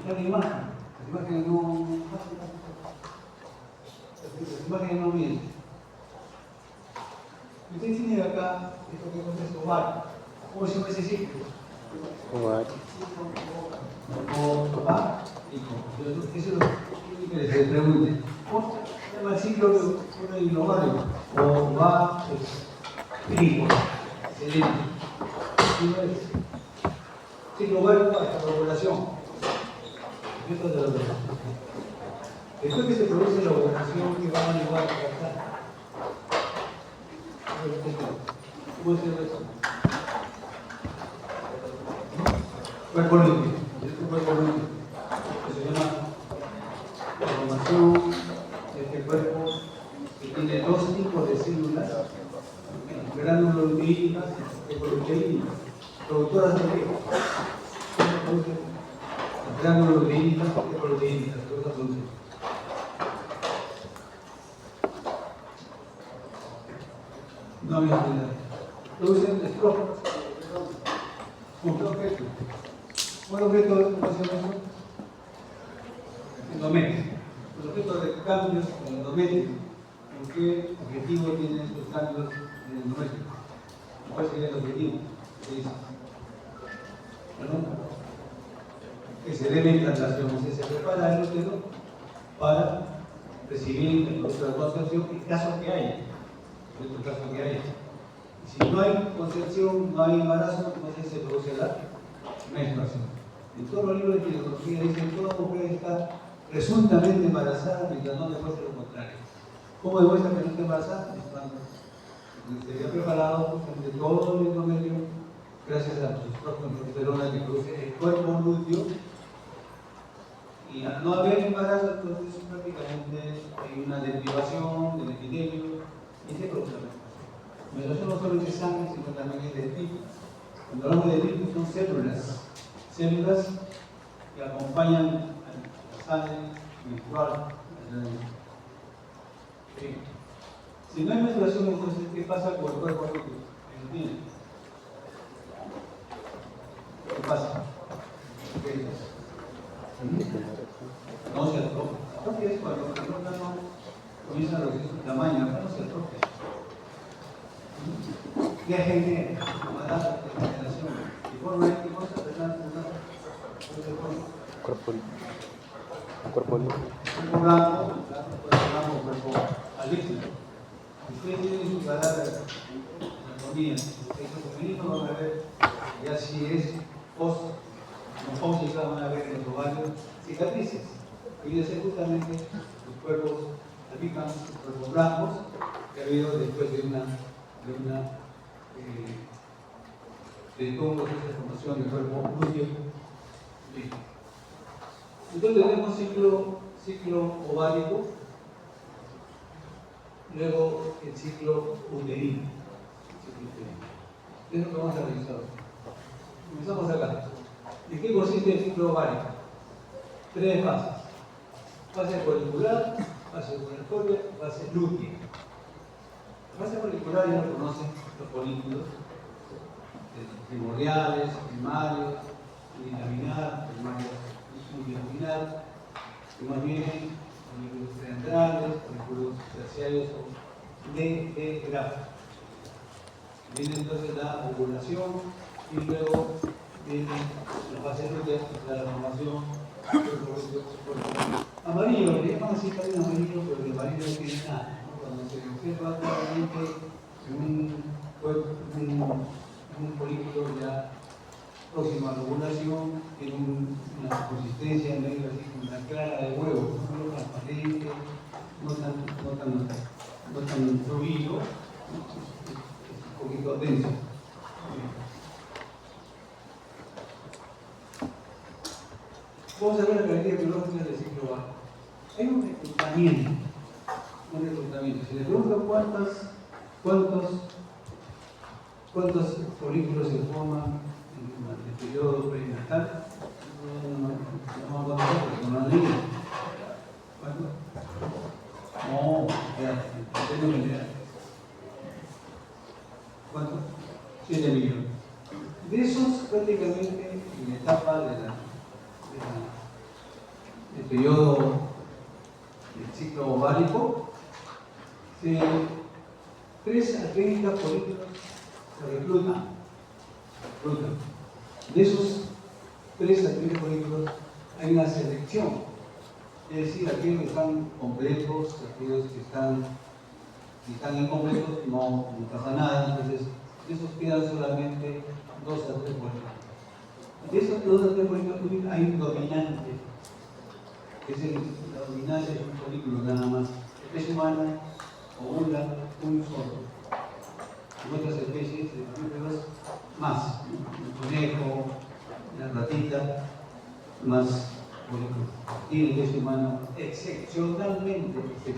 está la imagen. Las imágenes no mienten. Usted tiene acá esto que es ovario. ¿Cómo se llama ese círculo? Ovario. Ovario. Eso es lo que se pregunte. ¿Cómo se llama el ciclo del ovario? Ovario. Excelente. Ciclo ovario para la ovulación. Después que se produce la ovulación, que va a llevar a tratar. ¿Cómo se llama eso? Cuerpo limpio. Es un cuerpo limpio. Que se llama la formación de este cuerpo que tiene dos tipos de células: gránulos luteínas y proteínas. Productoras de qué? Gránulos luteínas y proteínas. No había nada. Producen estrógenos. ¿Con qué objeto? ¿Cuál objeto de formación es eso? Endométrico. Los objetos de cambios en el endométrico. ¿Con qué objetivo tienen estos cambios en el endométrico? ¿Cuál sería el objetivo? ¿Qué dice? ¿Perdón? Que se dé la implantación. O sea, se prepara el útero para recibir el producto de concepción en caso que haya. En el caso que haya. Si no hay concepción, no hay embarazo, entonces se produce la menstruación. En todos los libros de ginecología dicen que toda mujer está presuntamente embarazada mientras no demuestre lo contrario. ¿Cómo demuestra que no está embarazada? Cuando se había preparado justamente todo el endometrio gracias a los estrógenos y progesterona que produce el cuerpo lúteo, y al no haber embarazo, entonces prácticamente hay una deprivación del epitelio y se produce la menstruación. La menstruación no solo es de sangre, sino también es de tipo. Cuando hablamos de tipo son células que acompañan a la sangre menstrual. Si no hay menstruación, entonces, ¿qué pasa con el cuerpo lúteo? ¿Qué pasa? No se atrofia. Atrofia es cuando el órgano comienza a reducir su tamaño, acá no se atrofia. ¿Qué genera? Mala degeneración. ¿Y forma de qué cosa? Cuerpo limpio. Cuerpo blanco, cuerpo alísimo. Ustedes tienen su cadáver anatomía, sexo femenino, van a ver, ya si es post-menopáusica, van a ver en los ovarios cicatrices. Quiere ser justamente los cuerpos albícanos, los cuerpos blancos, que ha habido después de todo un proceso de formación del cuerpo lúteo. Entonces tenemos ciclo ovárico, luego el ciclo uterino. Es lo que vamos a revisar. Comenzamos acá. ¿De qué consiste el ciclo ovárico? 3 fases. Fase folicular, fase ovulatoria, fase lútea. La fase folicular ya lo conocen los folículos primordiales, primarios, unilaminar, primarios unilaminar, que más vienen folículos centrales, folículos terciarios de grafo. Viene entonces la ovulación y luego viene la fase lútea, la formación amarillo, le llaman así también amarillo, pero el amarillo no tiene nada, ¿no? Cuando se observa claramente en un folículo ya próximo a la ovulación, tiene una consistencia medio así como una clara de huevo, no transparente, no tan fluido, ¿no? Es un poquito denso. Vamos a ver la característica biológica del ciclo ovárico. Hay un reclutamiento. Si le pregunto cuántos folículos se forman en el periodo perinatal, no vamos a conocer porque no lo han leído. ¿Cuánto? No, ya, tengo una idea. ¿Cuánto? 7 millones. De esos, prácticamente en la etapa de la periodo del ciclo ovárico, 3 a 30 folículos se reclutan. De esos 3 a 30 folículos hay una selección, es decir, aquellos que están completos, aquellos que están, si están incompletos, no pasa nada, entonces de esos quedan solamente 2 a 3 folículos. De esos 2 a 3 folículos hay un dominante, la dominancia es un folículo nada más. Especie humana, ovula un solo. En otras especies de mamíferos, más. El conejo, la ratita, más folículos. Y en la especie humana, excepcionalmente, 2,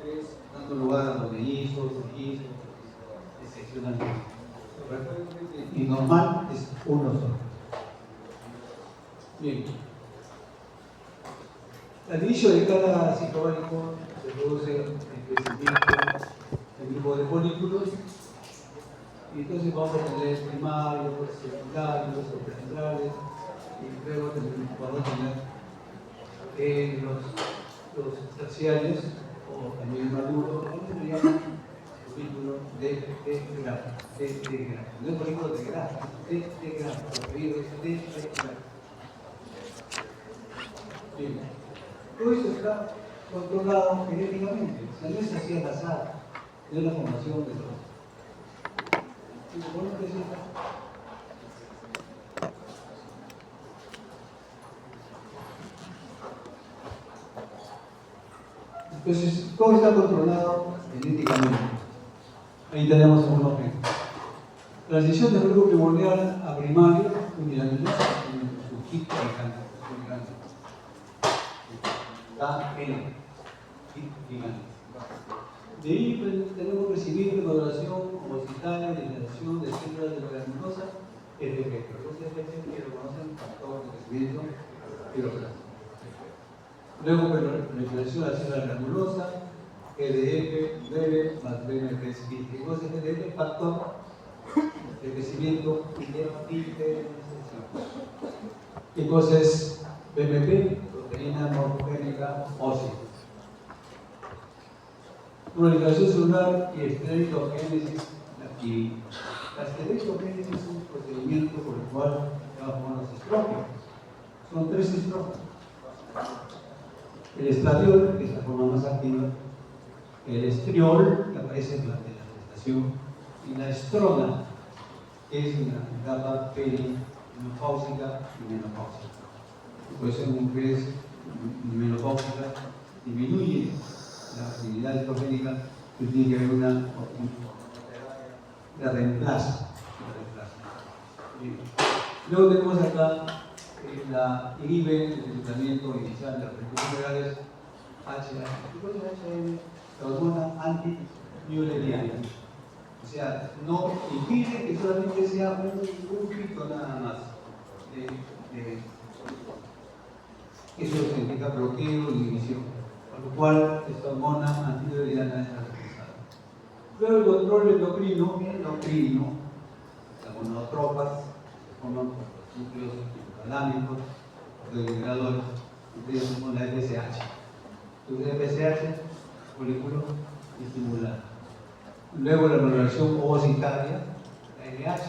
3, dando lugar a los mellizos, excepcionalmente. Y normal es uno solo. Bien. Al inicio de cada ciclo ovárico se produce el crecimiento del grupo de folículos y entonces vamos a tener primarios, secundarios, centrales y luego vamos a tener los terciarios o también maduros, que se llaman folículos de grafo. No es folículo de grafo, de grafo. Bien. Todo esto está controlado genéticamente, o sea, no es así al azar, es la formación de los. Entonces, todo está controlado genéticamente. Ahí tenemos un ejemplo. Transición de grupo primordial a primario, unidades, su kit gigante. Gigante. De ahí tenemos recibir maduración ovocitaria y generación de células de la granulosa, FP. Los FP que lo conocen factor de crecimiento piroclástico. Luego proliferación de la célula granulosa, EDF, BB más BMP siguiente. Entonces, EDF factor de crecimiento y diferenciación. Entonces, BMP, proteína morfogénica ósea. Proliferación celular y estereogénesis aquí. La estereogénesis es un procedimiento por el cual se van a formar los estrógenos. Son 3 estrógenos. El estradiol, que es la forma más activa, el estriol, que aparece durante la gestación, y la estrona, que es una etapa perimenopáusica y menopáusica. Puede ser mujeres menopáusicas, disminuye la actividad estrogénica, que tiene que haber una de reemplazo. Luego tenemos acá la inhibe el tratamiento inicial de las reproducciones HM, la hormona anti-mülleriana. O sea, no impide que solamente sea un pito nada más. Eso significa bloqueo y inhibición, por lo cual esta hormona anti-mülleriana es reemplazada. Luego el control endocrino, las monotropas, se forman por los núcleos hipotalámicos, los generadores, ustedes son la FSH. Entonces, FSH, folículo estimulado. Luego la modulación ovocitaria, la LH,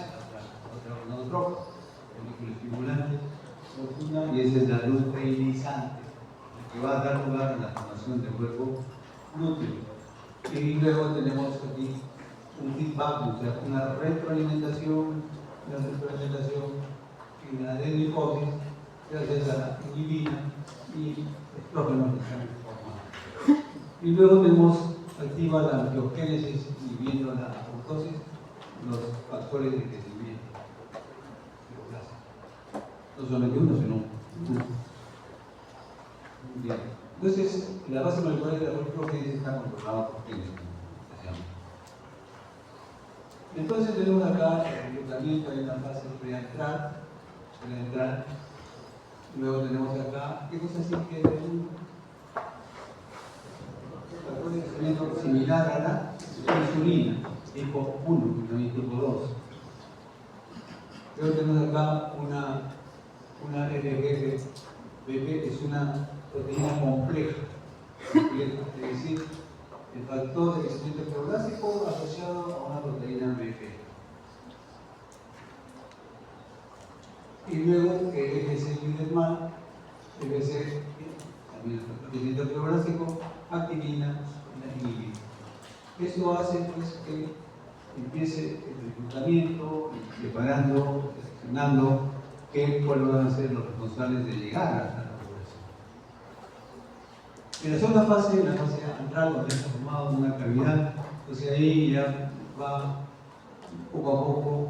otra monotropa, folículo estimulante, y esa es la luz reinizante, que va a dar lugar a la formación del cuerpo lúteo. Y luego tenemos aquí un feedback, o sea, una retroalimentación y una adenohiposis gracias a la inhibina y estrógenos que están formados. Y luego tenemos activa la angiogénesis inhibiendo la apoptosis, los factores de crecimiento. No solamente uno, sino uno. Bien. Entonces, la base molecular de la reprogénesis está controlada por genes. Entonces tenemos acá el reclutamiento en la fase preentral. Luego tenemos acá, ¿qué cosa así que es un crecimiento similar a la insulina, tipo 1 y también tipo 2. Luego tenemos acá una una FGFBP es una proteína compleja, es decir, el factor de crecimiento neoplásico asociado a una proteína BP. Y luego el FGC Bidermal, FGC, también el factor de crecimiento neoplásico, activina y inhibina. Esto hace pues, que empiece el reclutamiento, preparando, seleccionando cuáles van a ser los responsables de llegar a la población. En la segunda fase, la fase antral, cuando ya está formado una cavidad, entonces ahí ya va poco a poco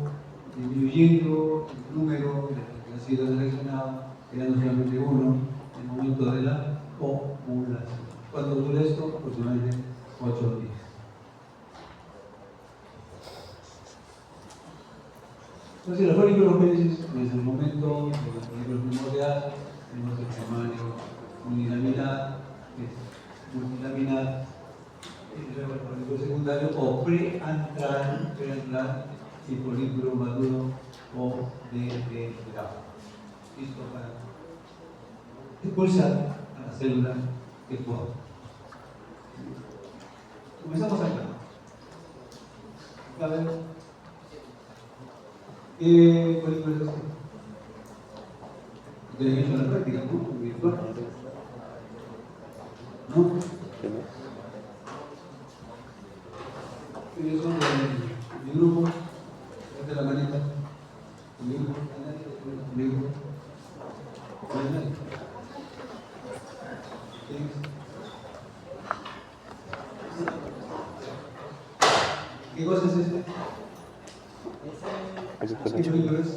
disminuyendo el número de los que han sido seleccionados, quedando solamente uno en el momento de la ovulación. ¿Cuánto dura esto? Aproximadamente 8 días. Entonces, los folículos génesis, desde el momento de los folículos primordiales, tenemos el primario unilaminar, multilaminar, y luego el folículo secundario o preantral y folículo maduro o de grafo. Listo para expulsar a la célula que pueda. Comenzamos acá. A ver. ¿Qué folículo es este? Ustedes han hecho la práctica, ¿no? Virtual. ¿No? Ellos son de mi grupo, de la manita. Mi grupo, mi grupo. ¿Qué cosa es este? ¿Qué folículo es?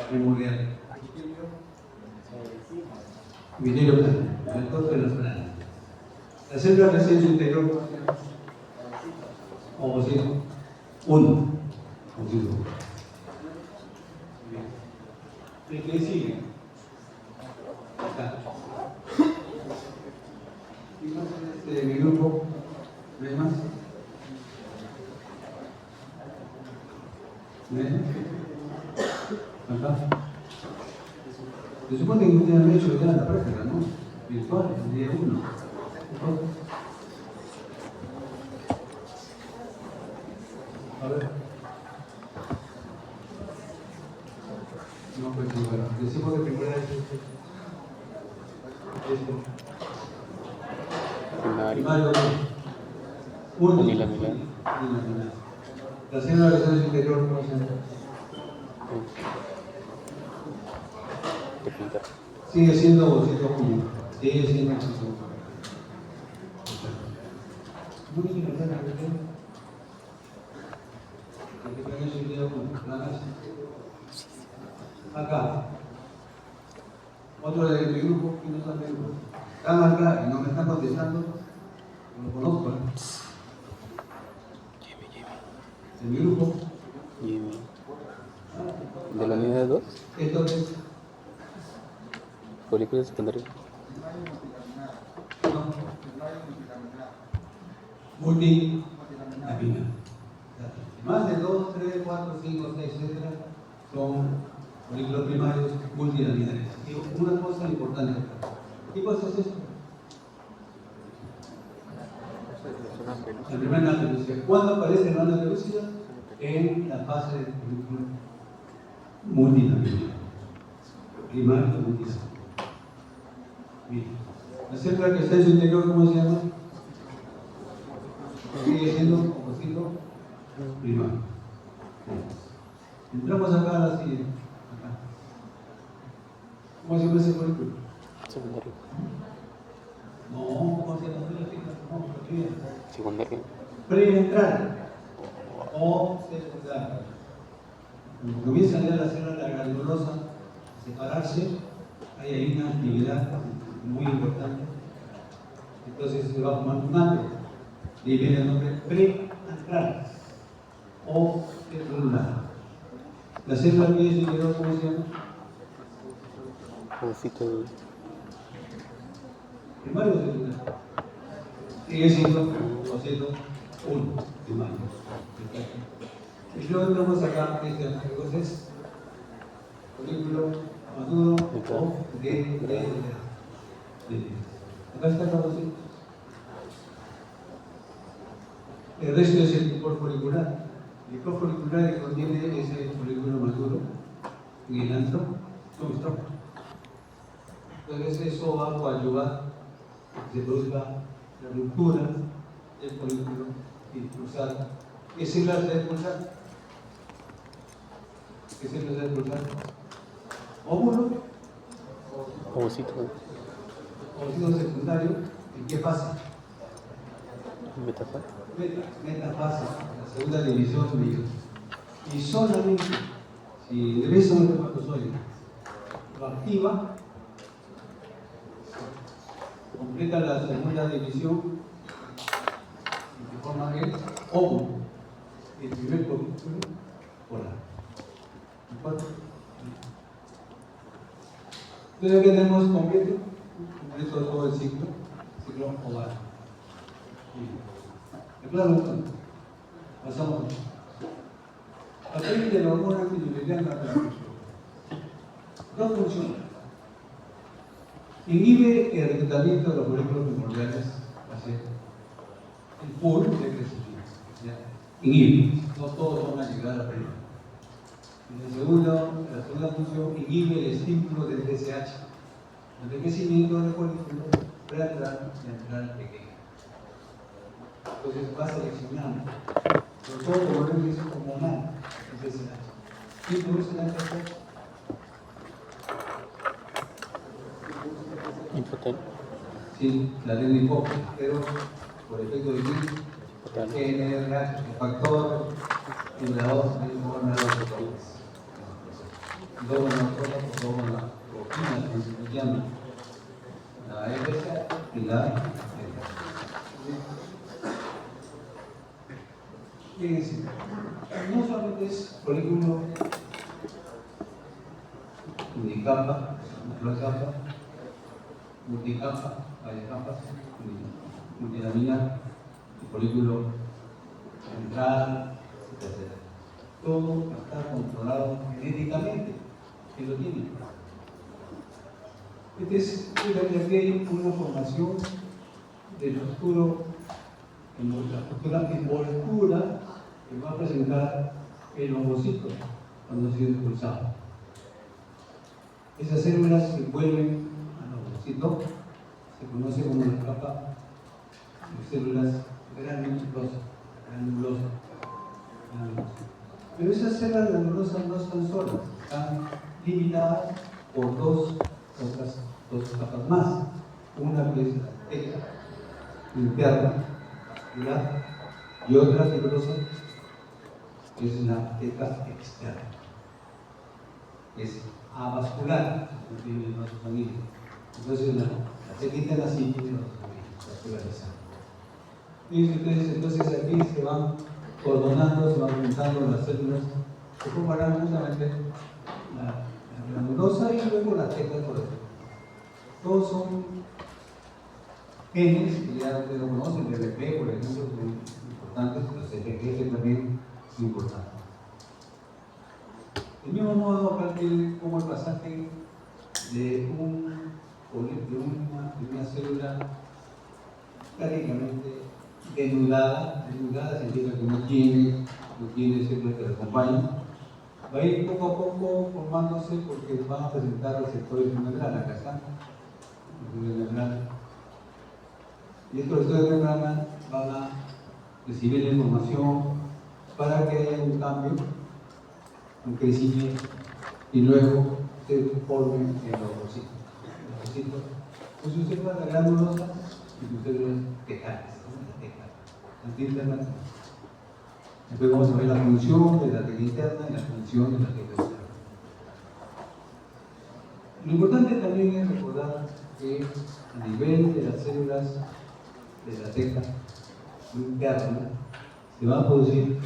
Primordial. Epitelio plano, el corte de los planos. La célula recibe en su interior ovocito 1. Ovocito 1. ¿Qué sigue? Acá. ¿Y más en mi grupo? ¿No hay más? Acá. Se supone que ustedes han hecho ya la práctica, ¿no? Virtual, el día 1. A ver. No, pues bueno, decimos que primero es primario 1. Unilaminar. La célula de resonancia interior, ¿cómo se llama? Sigue siendo ovocito 1. Sigue siendo ovocito 1. Muy bien, ¿verdad? Acá. Otro de mi grupo que no está en mi grupo. Están acá y no me están contestando. No lo conozco, ¿eh? De mi grupo. ¿De la unidad 2? Entonces. Folículo secundario. No. Multilaminar. Más de 2, 3, 4, 5, 6, etc. son folículos primarios multilaminares. Y una cosa importante. ¿Qué cosa es esto? La primera antelucida. ¿Cuándo aparece la antelucida? En la fase del folículo multilaminar. Primario multilaminar. Bien. La célula que está en su interior, ¿cómo se llama? Sigue siendo ovocito primario. Entramos acá a la siguiente. Acá. ¿Cómo se llama ese folículo? Secundario. No, ¿cómo se llama? No, Secundario. Preentral o secundario. Cuando comienza ya la célula granulosa a separarse, hay una actividad muy importante. Entonces se va formando un árbol. Y ahí viene el nombre preantral o celular. La célula que es interior, ¿cómo se llama? Ovocito. Primario o celular. Sigue siendo ovocito 1, primario. Y luego entramos acá, entonces, folículo maduro o de. Acá está todo así. El resto es el licor folicular. El licor folicular que contiene ese folículo maduro en el antro, entonces eso va a coadyuvar que se produzca la ruptura del folículo impulsado. ¿Qué células se expulsan? ¿Qué células se expulsan? Óvulo, Ovocito, ovocito secundario, ¿en qué fase? metafase. Metafase, la segunda división de ellos. Y solamente si debe ser un espermatozoide lo activa, completa la segunda división y se forma el óvulo, el primer folículo polar. ¿De acuerdo? Entonces, ¿qué tenemos completo? Completo todo el ciclo oval. Claro, pasamos. Papel de la hormona antidiuretina dos funciones. Inhibe el reclutamiento de los folículos primordiales hacia el pool de crecimiento. Inhibe, no todos van a llegar a la primera. La segunda función inhibe el estímulo del TSH, el envejecimiento del folículo preanular y anular pequeño. Entonces va seleccionando, sobre todo como lo dice hormonal, el TSH. ¿Quién produce la TSH? Impotente. Sí, la de hipófise, pero por efecto de el factor regulador de hormonas. Luego la proteína que se llama la FSH y la fíjense, no solamente es folículo unicapa, multicapa, varias capas, multilaminar, folículo central, etc. Todo está controlado genéticamente. ¿Quién lo tiene? Entonces, aquí hay una formación de la estructura envoltura que va a presentar el ovocito cuando ha sido expulsado. Esas células que vuelven al ovocito se conoce como la capa de células granulosas. Pero esas células granulosas no están solas, están limitadas por dos capas más. Una que es la teca interna y otra fibrosa que es la teca externa. Es avascular, entonces la teca interna sí tiene vascularizada. Entonces aquí se van coordonando, se van juntando las células que formarán justamente la granulosa y luego la teca por dentro. Todos son genes que ya ustedes lo conocen, el RP, por ejemplo, son importantes, los FGF también son importantes. Del mismo modo, acá tienen como el pasaje de una célula prácticamente denudada significa que no tiene células que la acompañan, va a ir poco a poco formándose porque van a presentar receptores de membrana, acá están, de membrana. Y estos receptores de membrana van a recibir la información para que haya un cambio, un crecimiento, y luego se formen el ovocito. Pues sus células granulosas y sus células tecales. Después vamos a ver la función de la teca interna y la función de la teca externa. Lo importante también es recordar que a nivel de las células de la teca interna se van a producir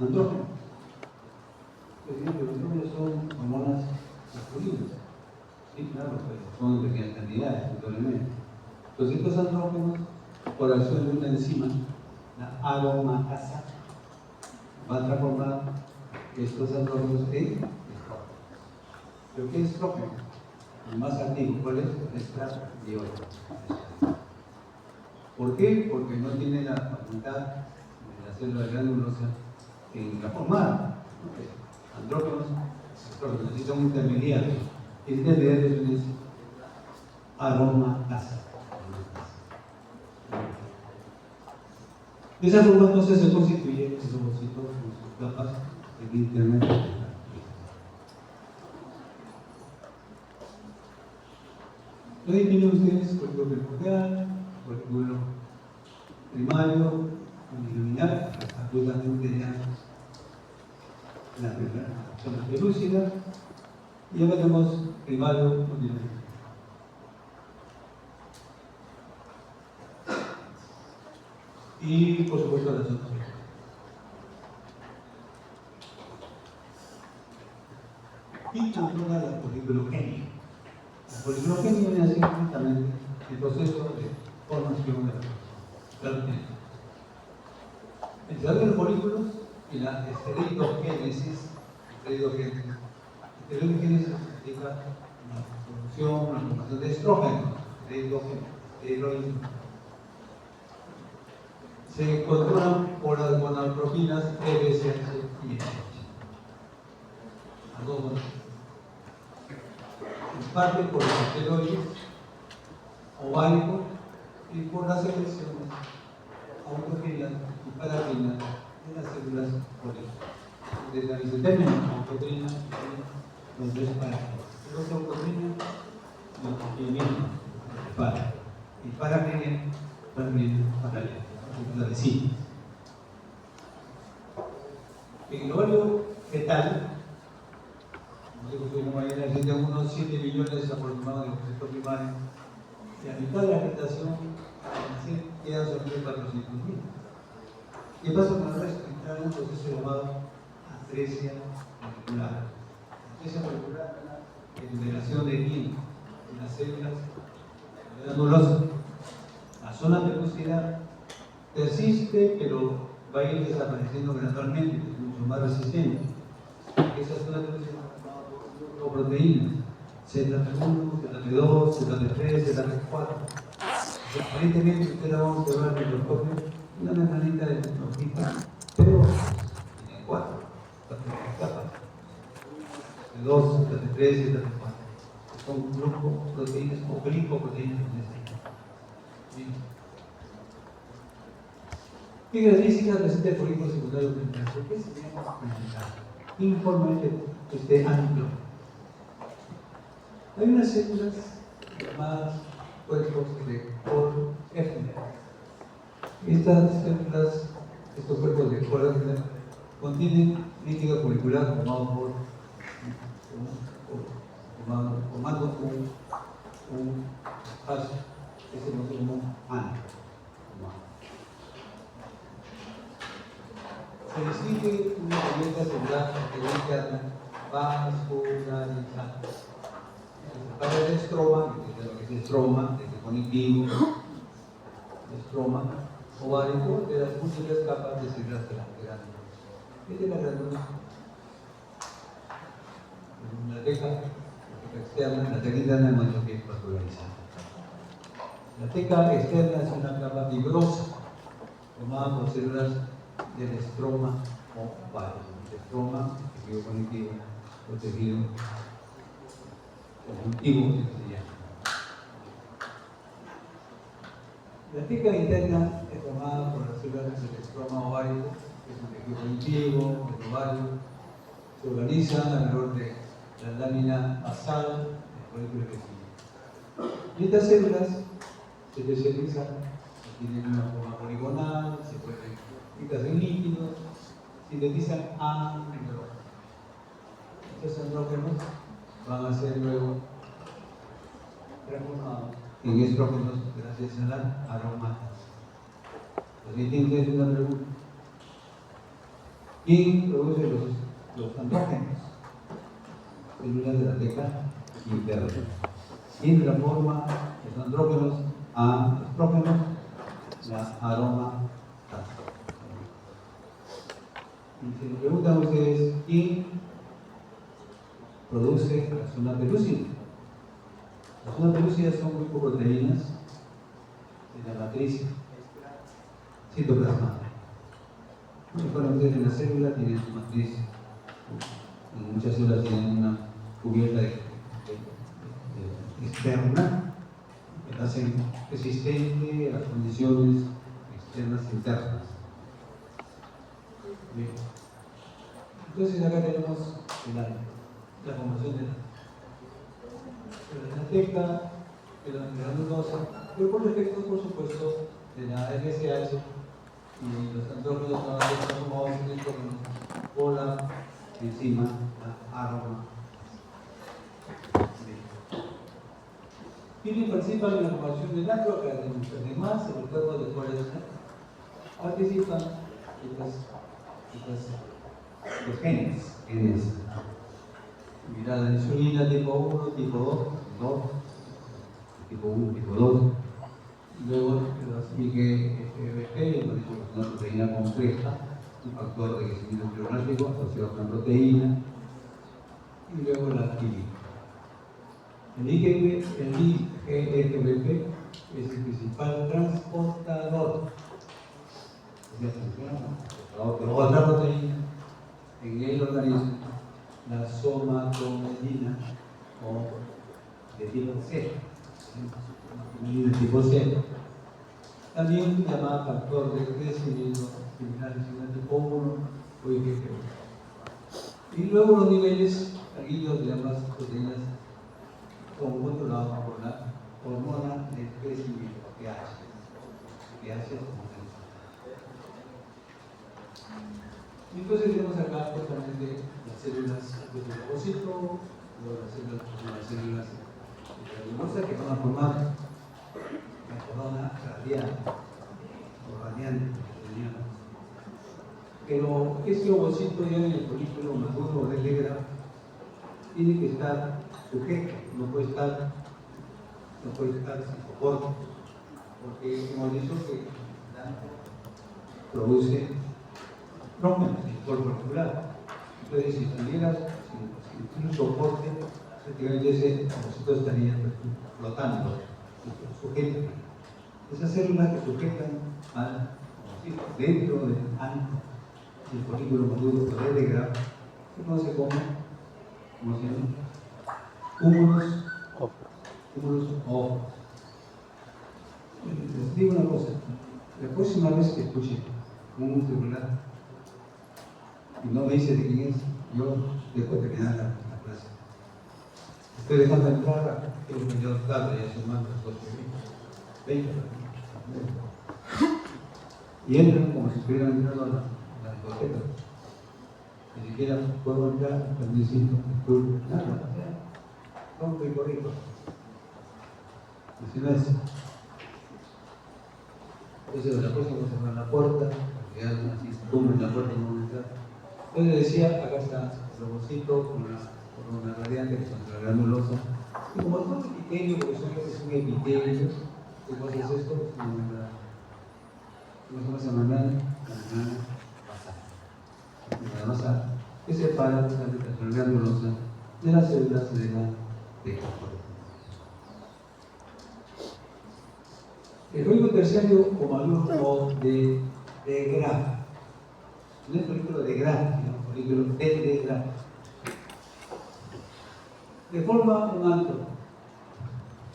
andrógenos. Los andrógenos son hormonas masculinas. Sí, claro, pero son de pequeñas cantidades, indudablemente. Entonces estos andrógenos, por acción de una enzima, la aromatasa, va a transformar estos andrógenos en estrógenos. Pero ¿qué es estrógeno? El más activo, ¿cuál es? El estradiol. ¿Por qué? Porque no tiene la facultad de la célula granulosa en transformar andrógenos, estrógenos, necesita un intermediario. El intermediario es aromatasa. De esa forma entonces se constituye ese ovocito con sus capas en internet. Lo definen ustedes folículo primordial, folículo primario, unilineal, absolutamente ya la primera zona pelúcida, y ahora tenemos primario unilineal. Y por supuesto la zona pelúcida. Y controla la poliglogenia. La poliglogenia viene a ser justamente el proceso de formación de la proteína. El desarrollo de los folículos y la esteroidogénesis. Esteroidogénesis significa la producción, la formación de estrógenos, esteroides. Se controlan por las gonadotropinas FSH y FSH. En parte por los esteroides ováricos y por las secreciones autofilas y parafinas de las células folículas. Desde el término autotrina, los tres parafinas. Los autotrina, los para. Y parafina, también paralela. La vecina. En el ovario fetal, como mañana existen unos 7 millones aproximados de objetos primarios, y a mitad de la gestación, al nacer, quedan solamente 400.000. ¿Qué pasa con el resto? Entra en un proceso llamado atresia molecular. Atresia molecular es la generación de quién en las células granulosas. La zona pelúcida persiste, pero va a ir desapareciendo gradualmente, es mucho más resistente. Esa zona pelúcida o proteínas, ZP1, ZP2, ZP3, ZP4. Aparentemente usted la va a observar en el microscopio, una membrana de hojita, pero tiene 4 capas. ZP2, ZP3, ZP4. Son grupos proteínas o glicoproteínas. ¿Qué características presenta el folículo secundario primario? ¿Por qué se llama primario? Informe que esté amplio. Hay unas células llamadas cuerpos de Kohl-Effner. Estas células, estos cuerpos de Kohl-Effner, contienen líquido folicular formado por formando un espacio que se conoce como ano. Se distingue una herramienta celular interna vascularizada. Para el estroma, que es lo que es el estroma, el conectivo, el estroma ovárico de las múltiples capas de células grandes. Esta es la glándula. La teca externa, la teca interna es más que vascularizada. La teca externa es una capa fibrosa formada por células del estroma ovárico. El estroma, el tejido conectivo, o tejido conjuntivo, que se llama. La teca interna es formada por las células del estroma ovárico, que es un tejido conjuntivo, el ovario. Se organizan alrededor de la lámina basal del folículo epitelio. Y estas células se especializan, tienen una forma poligonal, se pueden ricas en líquidos, sintetizan andrógenos. Estos andrógenos van a ser luego transformados en estrógenos gracias a la aromatasa. Así tiene una pregunta. ¿Quién produce los andrógenos? Células de la teca interna. ¿Quién transforma los andrógenos a estrógenos? La aromatasa. Y si me preguntan ustedes, ¿quién produce la zona pelúcida. Las zonas pelúcidas son glicoproteínas de la matriz citoplasmática. Bueno, ustedes en la célula tienen su matriz, muchas células tienen una cubierta externa que hacen resistente a las condiciones externas e internas. Bien. Entonces acá tenemos la formación de la teca, de la granulosa, pero por efectos, por supuesto, de la LSH y los andrógenos transformados en el entorno por la enzima, la aroma. Quienes participan en la formación de macroorganismos, además, el cuerpo de colesterol, participan los genes. Mira, la insulina tipo 1, tipo 2, tipo 1, tipo 2. Luego los IGF-1, una proteína compleja, un factor de crecimiento embrionático asociado con proteína, y luego la química. El IGF es el principal transportador. Otra proteína en el organismo, la somatolina o de tipo C, de tipo C, también llamada factor de crecimiento similar al tipo 1 o IgG. Y luego los niveles sanguíneos de ambas proteínas son controlados por la hormona de crecimiento, pH y entonces tenemos acá justamente las células del leucocito, las células granulosas que van a formar la corona radial o radiante. Pero ese ovocito ya en el folículo maduro del legra tiene que estar sujeto, no puede estar sin soporte, porque hemos dicho que produce trómenos en el cuerpo articular. Entonces, si estuvieras sin un soporte, prácticamente ese ovocito estaría flotando, sujeto. Esas células que sujetan al ovocito dentro del ano del folículo maduro del legra se conoce como se llama? Cúmulos óvulos. Les digo una cosa, la próxima vez que escuche un celular y no me dice de quién es, yo dejo de terminar la clase. Estoy dejando entrar a el señor tarde, ya son más de las 20. Y entran como si estuvieran entrando a la discoteca. Ni siquiera puedo entrar, permisito, nada. Tonto y corrido. Así no es. Entonces, la próxima se cerrar la puerta, porque ya así se tumba en la puerta y no van a entrar. Entonces decía, acá está el ovocito con una radiante que es una granulosa. Y como todo epitelio, porque es un epitelio, ¿cómo haces esto? ¿Cómo se llama? La masa que separa la granulosa de las células de la teca. El folículo terciario o maduro de Graf. No es folículo de Graf, sino folículo de Graf. De forma un antro,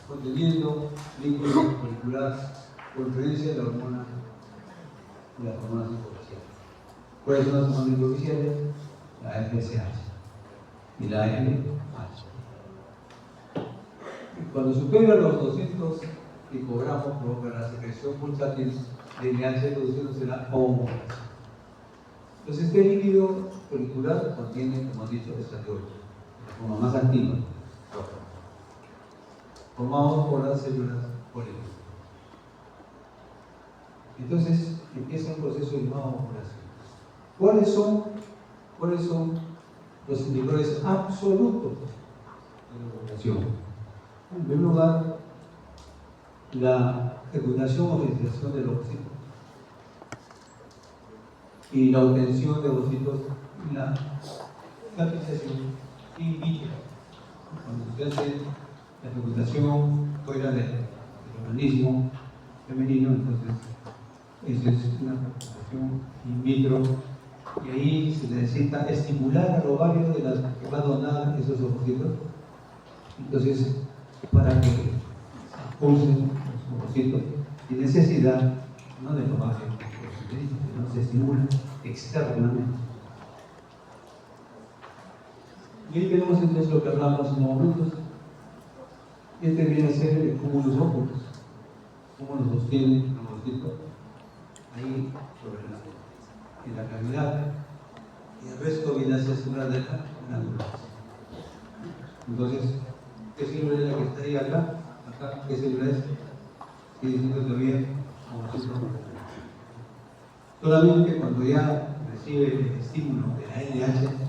conteniendo líquido folicular por influencia de la hormona y las hormonas superficiales. ¿Cuáles son las hormonas superficiales? La FSH y la LH. Cuando supera los 200 picogramos provoca la secreción pulsátil de LH produciéndose la ovulación. Entonces este líquido folicular contiene, como hemos dicho, estradiol, la forma más activa, formados por las células folículos. Entonces empieza un proceso llamado ovulación. ¿Cuáles son los indicadores absolutos de la ovulación? En primer lugar, la fecundación o fertilización del ovocito y la obtención de ovocitos y la fertilización in vitro, cuando se hace la fecundación fuera del organismo femenino, entonces esa es una fecundación in vitro, y ahí se necesita estimular al ovario de la que va a donar esos ovocitos, entonces para que se expulsen los ovocitos sin necesidad, no del ovario, no se estimula externamente. Y ahí tenemos entonces lo que hablamos en momentos. Este viene a ser el cúmulo óculos, cómo nos sostiene el ovocito ahí en la cavidad, y el resto viene a ser celular de la glándula. Entonces, ¿qué célula es la que está ahí acá? ¿Qué célula es? Sigue diciendo todavía ovocito. Solamente cuando ya recibe el estímulo de la LH,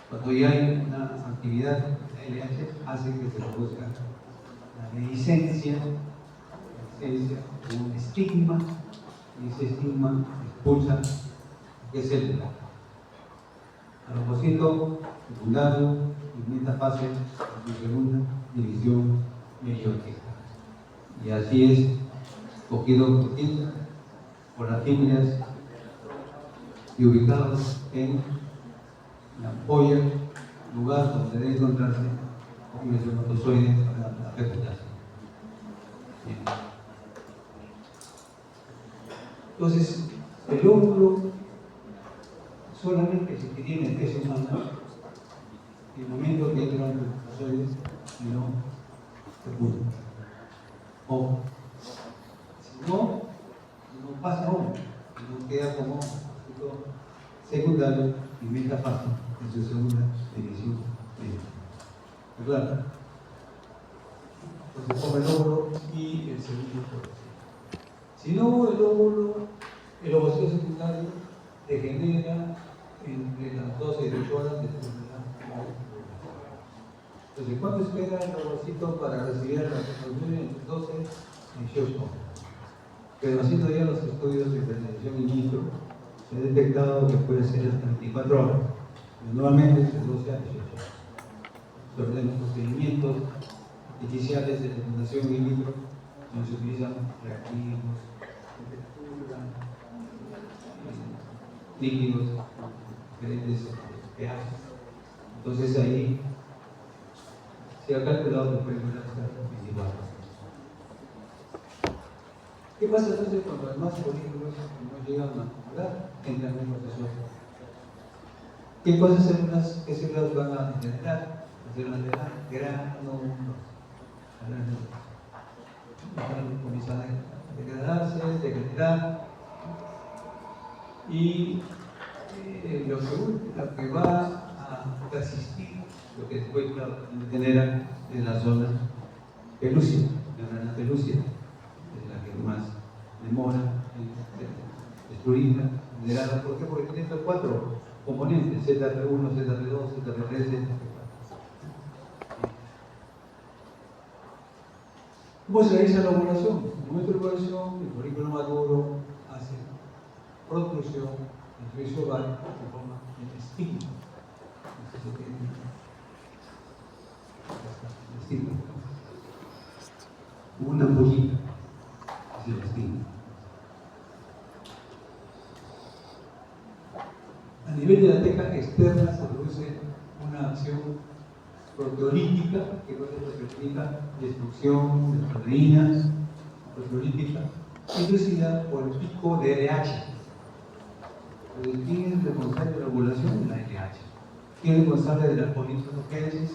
cuando ya hay una actividad de la LH, hace que se produzca la dehiscencia, un estigma, y ese estigma expulsa qué célula. Al ovocito secundario en esta fase de segunda división meiótica. Y así es cogido por las fibras y ubicados en la ampolla, lugar donde debe encontrarse un espermatozoide para la fecundación. Entonces, el óvulo solamente si tiene peso humano, en el momento que entra el espermatozoide, no fecunda. O si no, no pasa óvulo, no queda como secundario y metafase en su segunda división. ¿Claro? Entonces toma el óvulo y el segundo óvulo. Si no, el ovocito secundario degenera entre las 12 y 18 horas de enfermedad. Entonces, ¿cuánto espera el ovocito para recibir la fecundación? Entre 12 y 18 horas. Pero haciendo ya los estudios de fertilización in vitro, se ha detectado que puede ser hasta 24 horas, pero nuevamente entre 12 a 18 horas. Sobre los procedimientos artificiales de fecundación in vitro, no se utilizan reactivos, temperatura, líquidos, diferentes pH. Entonces ahí se ha calculado que puede durar hasta 24 horas. ¿Qué pasa entonces cuando además folículos no llegan a acumular? Entran en el proceso. ¿Qué células van a generar? Las células de la gránulos. Comienzan a degradarse, degenerar, y lo que va a persistir, lo que después genera en la zona pelúcida, la rana pelúcida, es la que más demora en destruirla, generada. ¿Por qué? Porque tiene estos 4 componentes: ZP1, ZP2, ZP3, ZP4. ¿Cómo se realiza la ovulación? En el momento de la ovulación, el folículo maduro hace protrusión en el juicio ovario en forma de estigma. Estigma. Una ampollita es el estigma. A nivel de la teca externa se produce una acción proteolítica, que es proteolítica, destrucción de proteínas, proteolítica, inducida por el pico de LH. ¿Quién es responsable de la ovulación? La LH. ¿Quién es responsable de la politogenèsis?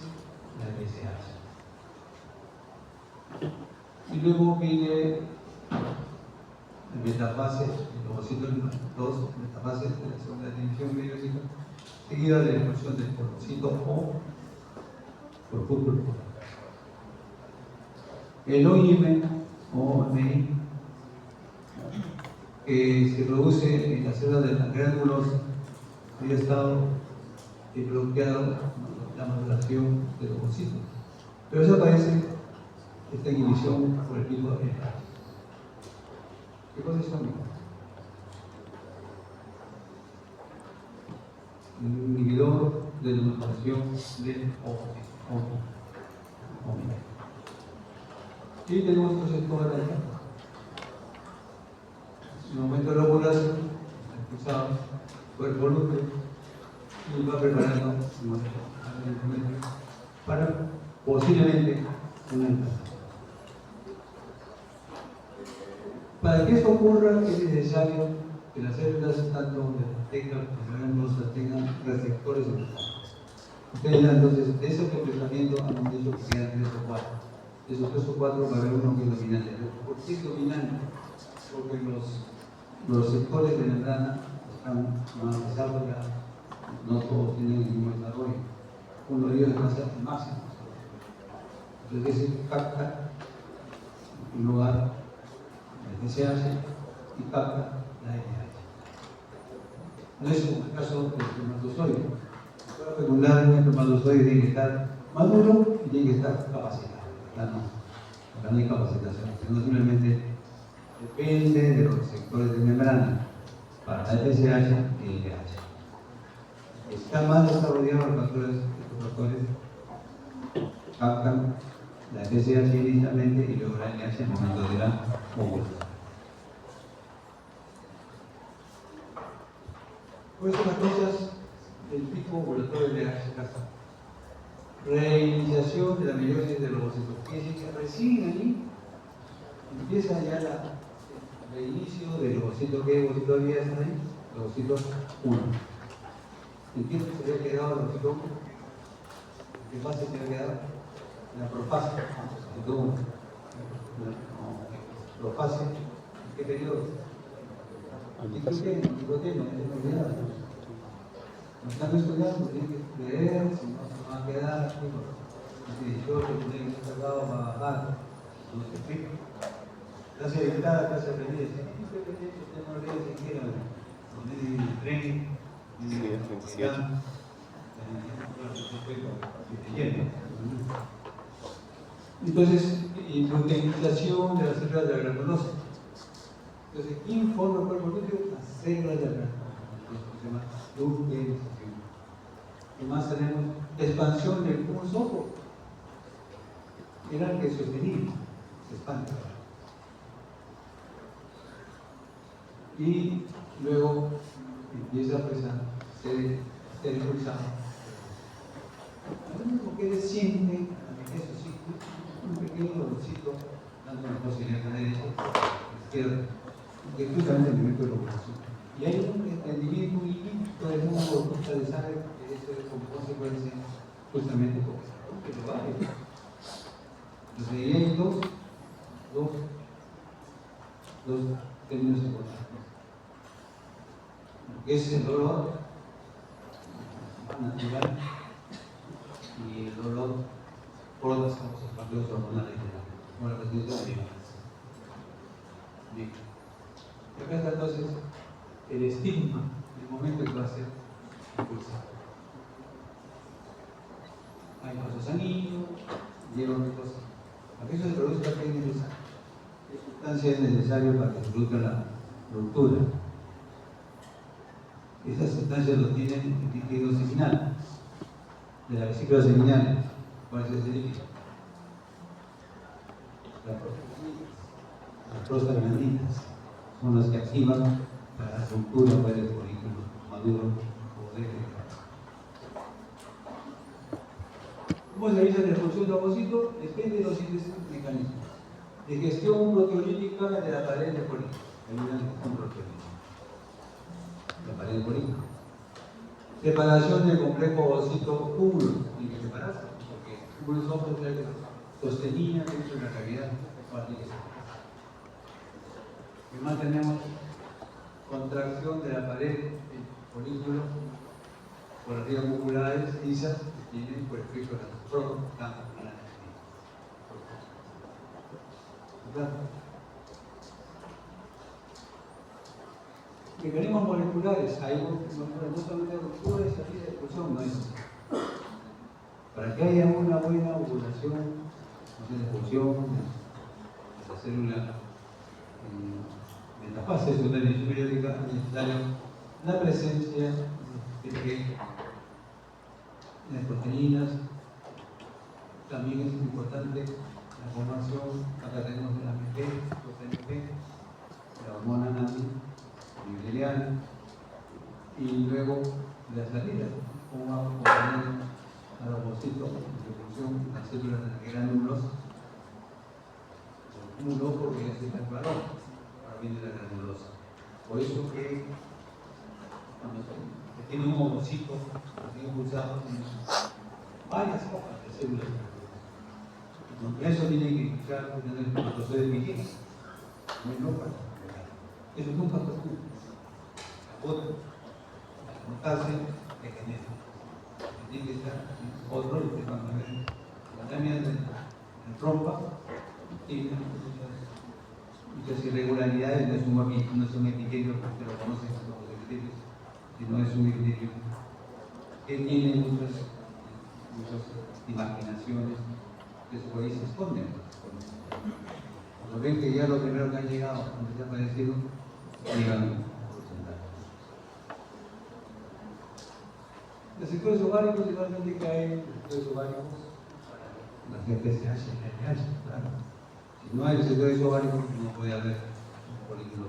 La LSH. Y luego viene la metafase, el ovocito 2, metafase de la segunda división meiótica, seguida de la expulsión del ovocito O por fútbol. El OIM o MEI, que se produce en la célula de los gránulos, había estado bloqueado la maduración del ovocito. Pero desaparece esta inhibición por el pico de LH. ¿Qué cosa es esto? un inhibidor de la mutación de OMI. Y tenemos otros sectores allá. En el momento de la ovulación, expulsado, cuerpo lúteo, y va preparando para posiblemente una implantación. Para que esto ocurra es necesario que las células tanto tengan receptores endoplásmicos. Ustedes entonces de ese completamiento han dicho que quedan 3 o 4. De esos 3 o 4 va a haber uno que es dominante. ¿Por qué es dominante? Porque los receptores de membrana están más desarrollados, no todos tienen el mismo desarrollo. Uno de ellos alcanza el máximo. Entonces ese capta en lugar el TSH y capta la LH. No es el caso del espermatozoide. Para regular un espermatozoide tiene que estar maduro y tiene que estar capacitado. Acá no hay capacitación, sino simplemente depende de los receptores de membrana para la TSH y el LH. Está más desarrollado los factores captan la TSH inicialmente y luego la LH en el momento de la ovulación. Pues son las cosas del tipo ovulatorio de la casa. Reiniciación de la meiosis de los ovocitos. Fíjense que recién ahí empieza ya el reinicio del ovocito. ¿Qué ovocito había ahí? El ovocito 1. ¿En qué se había quedado el ovocito 1? ¿Qué fase se había quedado? La profase. Profase. ¿Qué periodo? Anticoteno. No están estudiando, tienen que leer, si no se van a quedar aquí. Si yo que tienen que estar sacado para bajar, no se explica. Clase limitada, clase aprendida. Si usted no lee siquiera, el tren, Sí, 28. Entonces, proteinización de las células de la granulosa. Entonces, ¿quién forma el cuerpo lúteo? Las células de la granulosa. Se llama luteinización. ¿Qué más tenemos? Expansión del pulso. Era el que sostenía, se expande. Y luego empieza pues, a ser impulsado. Lo único que él siente, eso sí, un pequeño dolorcito, dando una posibilidad a la derecha, a la izquierda, que es justamente el momento de la ovulación. Y hay un entendimiento muy límite del mundo de de sangre que eso es como consecuencia justamente porque lo vale. Entonces ahí hay dos términos importantes. Que es el dolor natural y el dolor por otras causas, cambios hormonales, como la presencia de animales. Bien. Y acá está entonces el estigma, el momento que va a ser impulsado. Hay vasos sanguíneos, lleva una cosa. Aquello se produce la pigmentación. ¿Qué sustancia es necesaria para que se produzca la ruptura? Esas sustancias lo tienen el líquido seminal, de la vesícula seminal. ¿Cuál es ese líquido? Las prostaglandinas son las que activan para la ruptura del folículo maduro o débil. ¿Cómo se realiza la expulsión de ovocito? Depende de los siguientes mecanismos. Digestión proteolítica de la pared del folículo. La pared del folículo. Separación del complejo ovocito cúmulo. Tiene que separarse, porque el cúmulo son que sostenía dentro de la cavidad. ¿Qué más tenemos? Contracción de la pared del folículo por las vías musculares lisas que tienen por efecto de las prostaglandinas. Mecanismos moleculares, hay no solamente ruptura y salida de expulsión, no hay. Para que haya una buena ovulación, de expulsión de la célula en la fase de periódica, es necesario la presencia de que las proteínas. También es importante la formación. Acá tenemos el AMP, los AMP, la hormona antigreliana, y luego la salida, cómo va a componer al ovocito en reproducción las células de gránulos, cúmulo, porque ya se está claro, ahora viene la granulosa. Por eso que cuando se tiene un ovocito así impulsado, tiene varias hojas de células. Eso tiene que implicar tener el proceso de vigilio, no para eso nunca se ocurre. La otra, al notarse, degenera. Tiene que estar otro, lo que van a ver, la lámina de trompa tiene muchas irregularidades, no es un epitelio, porque lo conocen como los epitelios, sino es un epitelio que tiene muchas imaginaciones, que por ahí se esconden. Cuando ven que ya lo primero que han llegado, cuando se ha aparecido, llegan. Los sectores ováricos, igualmente que hay sectores ováricos para la GPSH y la LH, claro. Si no hay sectores ováricos, no puede haber un folículo.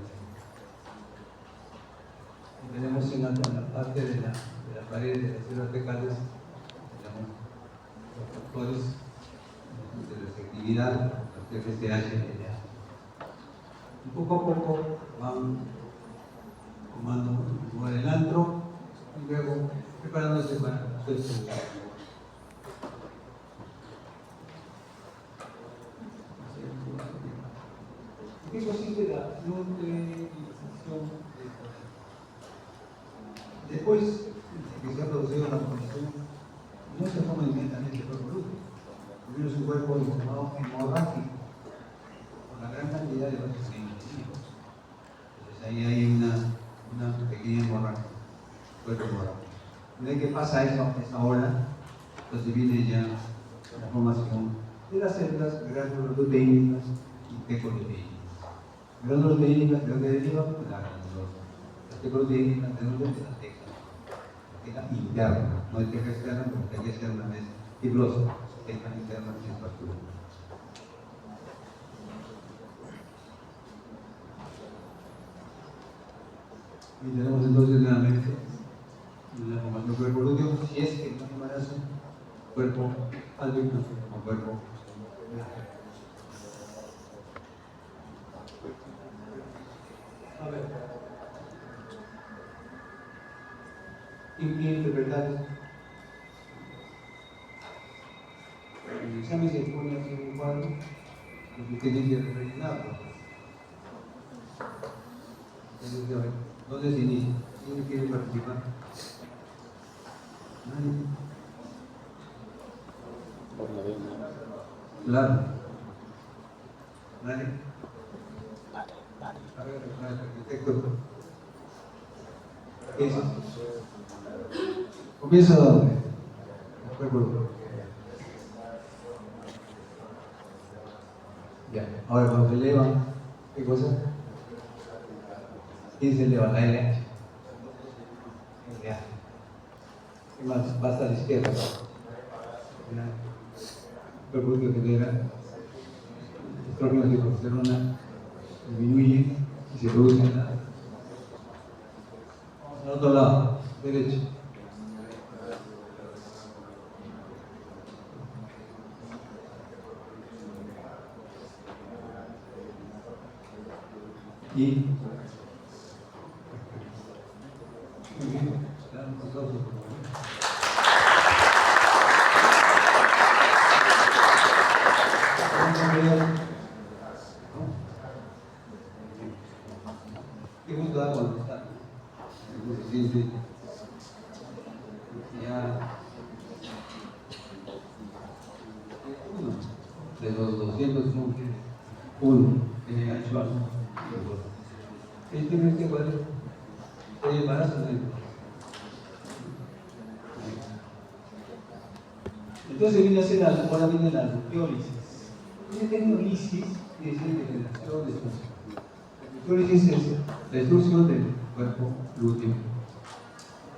Y tenemos en la parte de la pared de las células fecales, tenemos los factores de receptividad, los GPSH y LH. Y poco a poco van tomando lugar el antro y luego preparándose para su estudio. ¿Qué consiste la nuclearización de esta? Después de que se ha producido la formación, no se forma inmediatamente el cuerpo lúteo. Primero es un cuerpo informado hemorrágico, con la gran cantidad de vasos sanguíneos. Entonces ahí hay una pequeña hemorragia, cuerpo hemorrágico. Una vez que pasa esa ola, entonces viene ya la formación de las células granuloproteínicas y pecoluteínicas. Granuloproteínicas, ¿de dónde deriva? De la granulosa. Las pecoluteínicas, ¿de dónde? De la teca interna, no de teca externa, porque teca externa es fibrosa, teca interna es vascular. Y tenemos entonces nuevamente la formación del cuerpo lúteo, si es que no hay embarazo, cuerpo pálvico o cuerpo lácteo. A ver, ¿quién quiere interpretar esto? En el examen se pone así un cuadro, lo que tiene que rellenarlo. Entonces, a ver, ¿dónde se inicia? ¿Quién quiere participar? ¿Nadie? Por la vena. Claro. ¿Nadie? A ver, arquitecto. ¿Qué es? Comienza dónde? Ya, ahora cuando se eleva, ¿qué cosa? ¿Quién se eleva? La LH. ¿Qué más? Va hasta la izquierda. El cuerpo que genera estrógenos y progesterona disminuye y se produce en la. Vamos al otro lado, derecho. Y muy bien, claro, un aplauso, por favor. Qué gusto da cuando está. Se siente ya uno de los 200 uno en el actual. ¿Este mes que cuál es? ¿El embarazo? Entonces viene a hacer ahora viene la nucleólisis. Esta tecnolisis es la degeneración de espacio. La nucleólisis es la destrucción del cuerpo lúteo.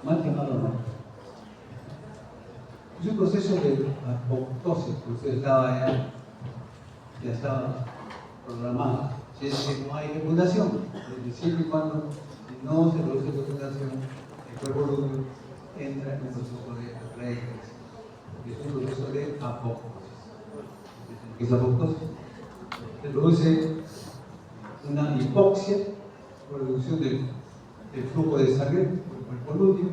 Mal llamado no. Es un proceso de apoptosis, porque ya estaba programado. Si es que no hay fecundación, es decir, siempre y cuando no se produce fecundación, el cuerpo lúteo entra en un proceso de regresión. Es un proceso de apoptosis. ¿Qué es apoptosis? Se produce una hipoxia, reducción del flujo de sangre por el cuerpo lúteo.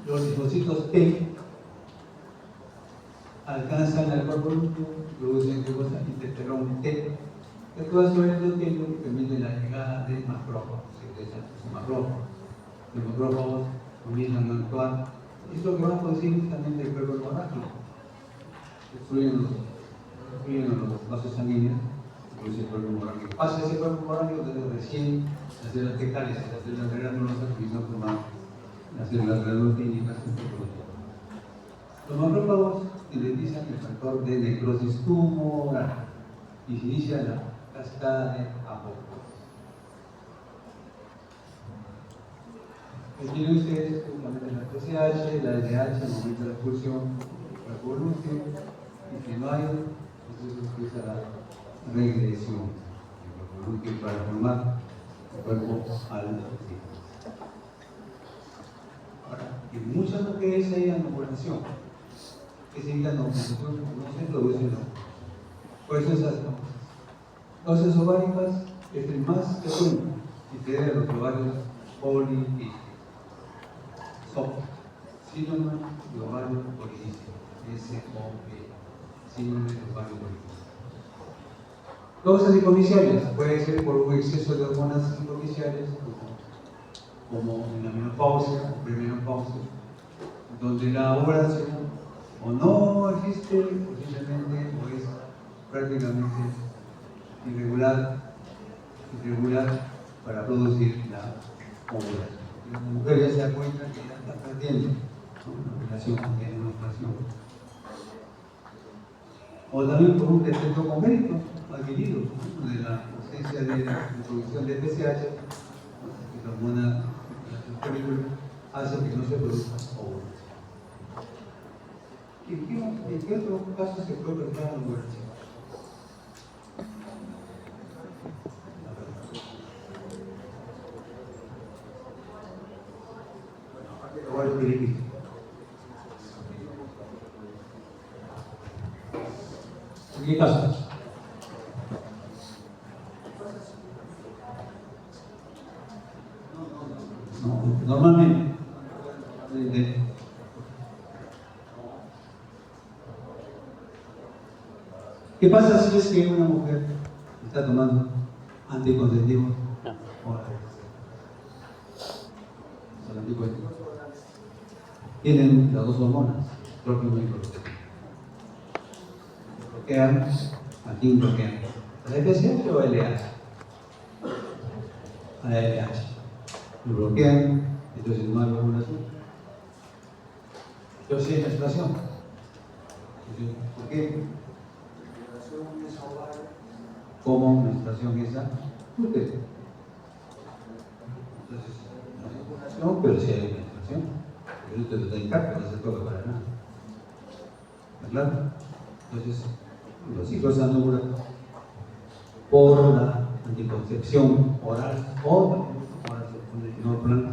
Los linfocitos T alcanzan al cuerpo lúteo, producen interferón T, que actúa sobre el endotelio y permite la llegada de macrófagos. Los macrófagos comienzan a actuar, y es lo que va a producir justamente el cuerpo hemorrágico. Destruyen los vasos sanguíneos, produce el cuerpo hemorrágico. Pasa ese cuerpo hemorrágico desde recién las células fecales, las células granulosas comienzan a formar las células granulotínicas. Los macrófagos sintetizan el factor de necrosis tumoral y se inicia la cascada de apoptosis. Aquí tienen ustedes justamente la TSH, la LDH, el momento de la expulsión, el cuerpo lúteo, y si no hay, entonces empieza la regresión del cuerpo lúteo para formar el cuerpo alótico. Ahora, en muchas mujeres hay anovulación. Que se indica no se produce no. Por eso esas causas ováricas es el más frecuente y se debe a los ovarios poliquísticos. SOP, síndrome de ovario poliquístico, SOP, síndrome de ovario poliquístico. Causas hipoviciarias, puede ser por un exceso de hormonas hipoviciarias, como en la menopausia o premenopausia, donde la ovulación o no existe, o simplemente o es prácticamente irregular para producir la ovulación. La mujer ya se da cuenta que ya está perdiendo una relación con la menstruación. O también por un defecto congénito adquirido, ¿no? De la ausencia de la producción de TSH, que la hormona hace que no se produzca ovulación. ¿En qué otros casos se puede presentar la ovulación? Ovario poliquístico. ¿En qué casos? No, normalmente. ¿Qué pasa si es que una mujer está tomando anticonceptivos orales? Son anticonceptivos. Tienen las dos hormonas, estrógeno y progesterona. Bloquean, ¿a quién bloquean? ¿A la TSH o a LH? A la LH. Lo bloquean, entonces no hay ovulación. Yo sí hay menstruación. ¿Por qué? Como menstruación esa útero. Entonces, no hay ovulación, pero sí hay menstruación. El útero está intacto, no se toca para nada. ¿Está claro? Entonces, los hijos se anulan por la anticoncepción oral o también ahora se pone en una planta,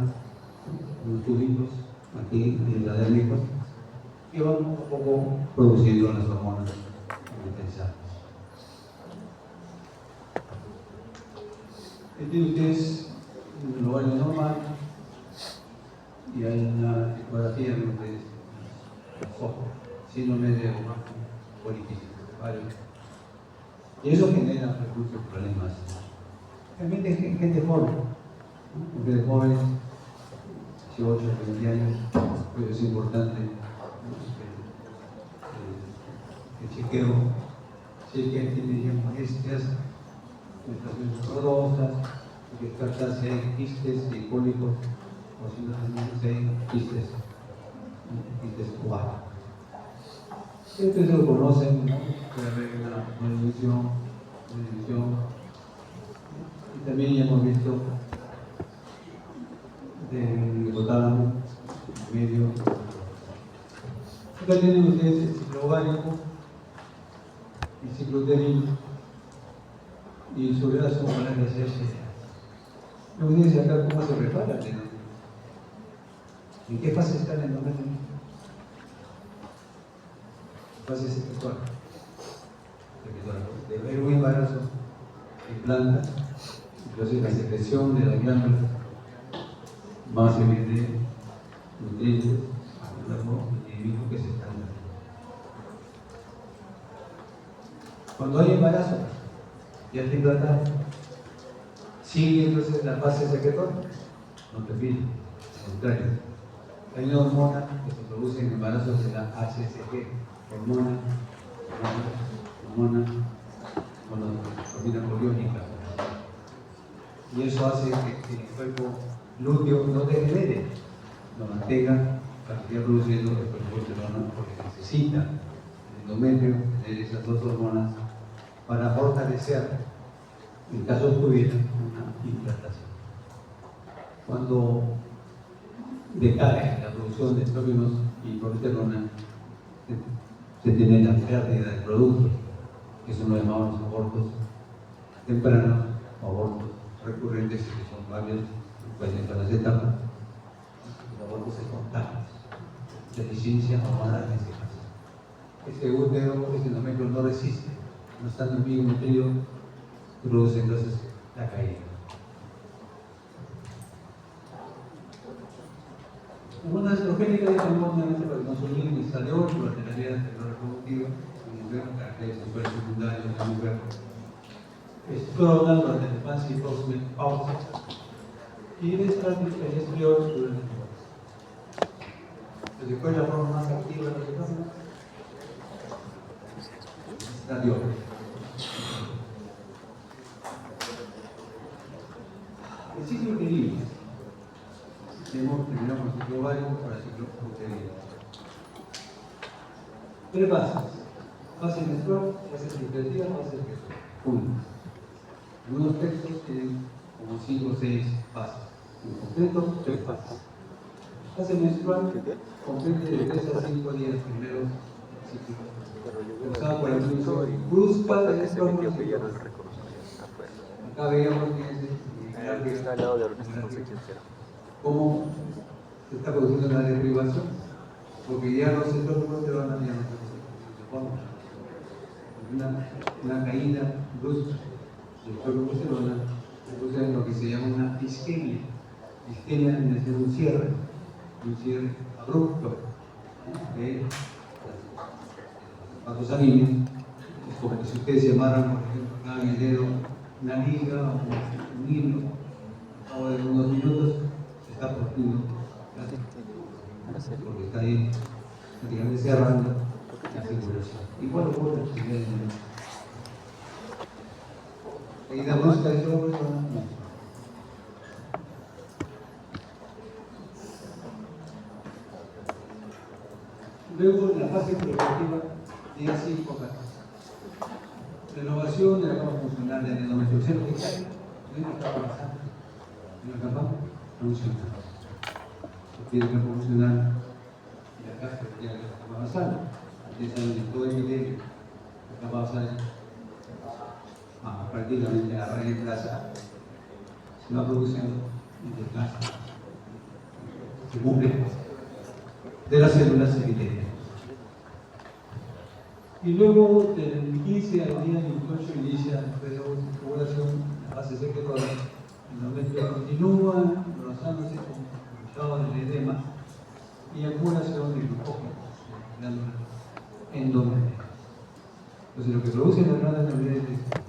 unos tubitos aquí hidradérmicos que van un poco produciendo las hormonas necesarias. Tienen ustedes un ovario normal y hay una ecografía de ustedes, síndrome de ovario poliquístico. Y eso genera muchos problemas. Realmente en gente joven, ¿no? Gente joven, 18, 20 años, pues es importante el chequeo, si es que tiene molestias, menstruaciones dolorosas, hay que descartar si hay quistes y cólicos, o si no si hay quistes ováricos. Ustedes lo conocen, ¿no? Puede haber una disminución, y también ya hemos visto del hipotálamo medio. Acá tienen ustedes el ciclo ovárico, el ciclo uterino y sobre las hormonas de hacerse. Lo que dice acá, ¿cómo se prepara el endometrio? ¿En qué fase está el endometrio? Fase sexual. De ver un embarazo en planta, entonces la secreción de la glándula va a servir de nutrientes al cuerpo individuo que se está dando. Cuando hay embarazo, ya está implantado, sigue entonces la fase secretora, no te fijes, al contrario. Hay una hormona que se produce en embarazos de la HCG, hormona coriónica. Y eso hace que el cuerpo lúteo no degenere, lo mantenga para que siga produciendo el progesterona porque necesita el endometrio de esas dos hormonas para fortalecer, en caso de tuviera una implantación. Cuando decae la producción de estrógenos y progesterona, se tiene la pérdida del producto, que eso lo llamamos abortos tempranos o abortos recurrentes, que son varios, en todas las etapas, los abortos espontáneos, deficiencia hormonal en ese caso. Ese útero, ese endometrio no resiste, no estando bien nutrido, produce entonces la caída. Hormonas estrogénicas y hormonas insulina y sale 8, la terapia del reproductivo, en mujer, caracteres sexuales secundarios en la mujer. Estrona durante la infancia y postmenopausia. Y el estriol durante el embarazo. Entonces, ¿cuál es la forma más activa de la estrona? Estradiol. El ciclo uterino. Terminamos con el ciclo ovárico para el ciclo uterino. 3 fases. Fase menstrual, fase circulativa, fase sexual. 1. Algunos textos tienen como 5 o 6 fases. En concreto, 3 fases. Fase menstrual comprende de 3 a 5 días primeros ciclos. Causada por la producción brusca de estrógenos. Acá veíamos que está al lado de Ernesto, no sé quién será. cómo se está produciendo la deprivación, porque ya los estrógenos se van a mirar una caída brusca del progesterona se produce lo que se llama una isquemia. Isquemia viene a ser un cierre abrupto de los vasos sanguíneos. Es como que si ustedes se amarran, por ejemplo, acá en el dedo una liga o un hilo, al cabo de unos minutos se está partiendo, porque está ahí prácticamente cerrando la circulación. Igual ocurre en el caída brusca de esa persona. Luego, en la fase preoperativa, tiene 5 fases. Renovación de la capa funcional del endometrio. ¿Se lo que cae? ¿No está pasando? ¿En la capa funcional? Se tiene capa funcional y acá se tiene la capa basal. Ustedes saben que todo el epitelio, la capa basal, prácticamente la reemplaza, se va produciendo y desgasta, se cumple de las células epiteliales. Y luego del 15 al día 28 inicia la ovulación, la fase secretora, el endometrio continúa engrosándose con el estado del edema y acumulación de glucógeno en la glándula endometrial. Entonces lo que produce la glándula endometrial es glucógeno.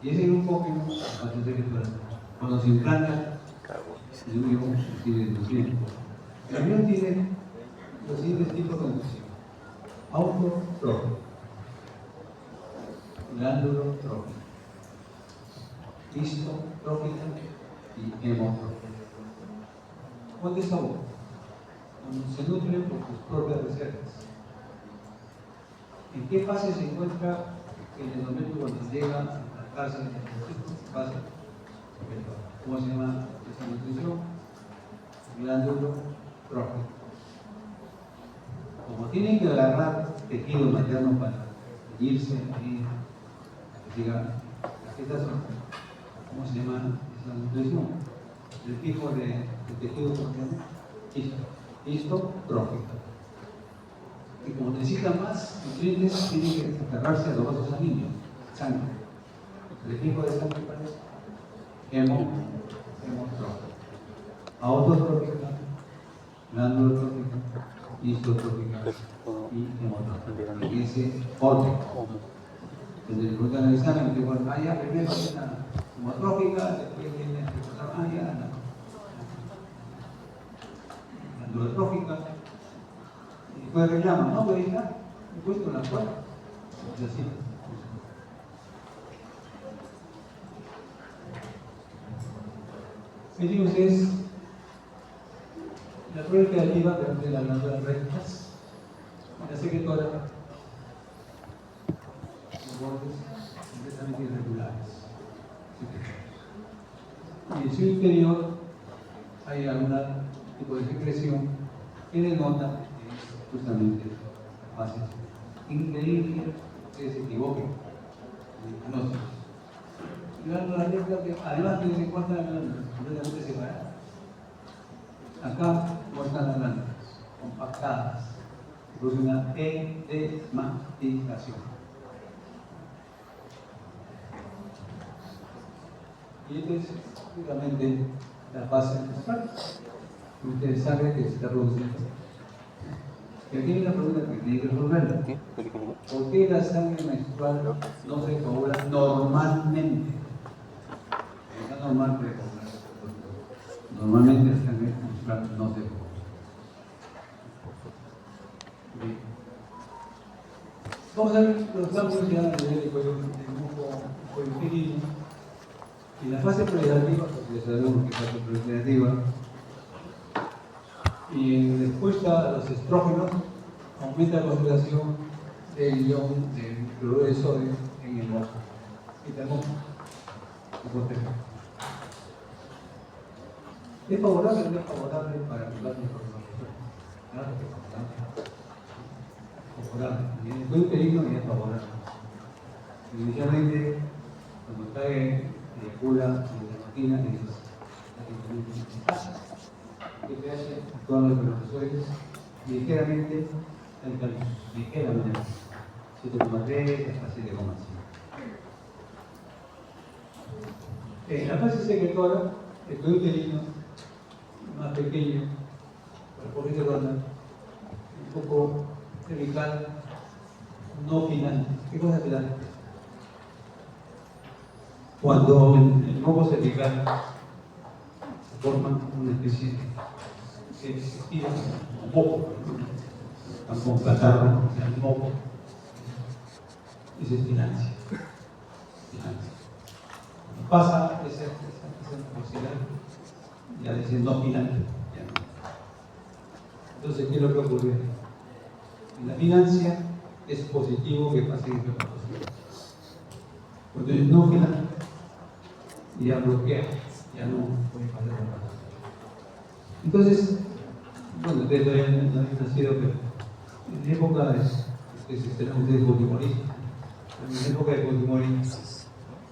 Y ese glucógeno, la fase secretora, cuando se implanta, el único tiene nutrientes. El riñón tiene los siguientes tipos de nutrición: autotrófico, glándulo-trófico, histotrófica y hemotrófica. ¿Cuál es sabor? Se nutre por sus propias reservas. ¿En qué fase se encuentra el endometrio cuando llega a implantarse en el fase? ¿Cómo se llama esa nutrición? Glándulo-trófico. como tienen que agarrar tejido materno para irse ahí, diga, estas son, ¿cómo se llama esa nutrición? El tipo de tejido materno, histotrófico. Y como necesita más nutrientes, tiene que aferrarse a los vasos sanguíneos, sangre. El tipo de sangre parece hemotrófico. Autotrófica, glandulotrófica, histotrófica y hemotrófica. Y ese orden. Desde el fruto del examen, que bueno, ya primero viene la hemotrófica, después viene la glandulotrófica, y después reclaman, no, pero ahí está, he puesto la cual, y así. Miren ustedes la prueba creativa de las glándulas rectas, la secretora, los bordes completamente irregulares. Y en su interior hay algún tipo de secreción que denota justamente fases. Increíble que se equivoquen. No sé. Glándulas rectas que además que se encuentran glándulas completamente separadas. Acá muestran las glándulas compactadas, produce una edematización. Y esta es justamente la fase menstrual. Ustedes saben que se está produciendo. Y aquí hay una pregunta que tiene que resolver. ¿Por qué la sangre menstrual no se coagula normalmente? Es normal que normalmente la sangre menstrual no se coagula. Vamos a ver los cambios ya a nivel de cuello uterino. En la fase prevegetativa, porque ya sabemos que fase prevegetativa, y en respuesta a los estrógenos, aumenta la concentración del ion de cloruro de sodio en el ojo. Y tenemos hipótesis. ¿Es favorable o no es favorable para el plan de información? Claro que es favorable. En el cuello uterino ya es favorable. Inicialmente, cuando cae eyacula y la máquina que te hace todos los profesores ligeramente alcalinos, ligeramente 7,3 hasta 7,5. En la fase secretora, el cuello uterino más pequeño, por poquito ronda, un poco cervical, no final. ¿Qué cosa es final? Cuando el moco cervical se forma una especie de estira como moco, con catarro, o sea, el moco, esa es financia. Cuando pasa esa velocidad, ya dice no final. Entonces, ¿qué es lo que ocurre? En la financia es positivo que pase hiperplasia. Cuando es no final, ya bloquea, ya no puede pasar nada. Entonces, bueno, ustedes todavía no han nacido, pero en época de ustedes Fujimori, en época de Fujimori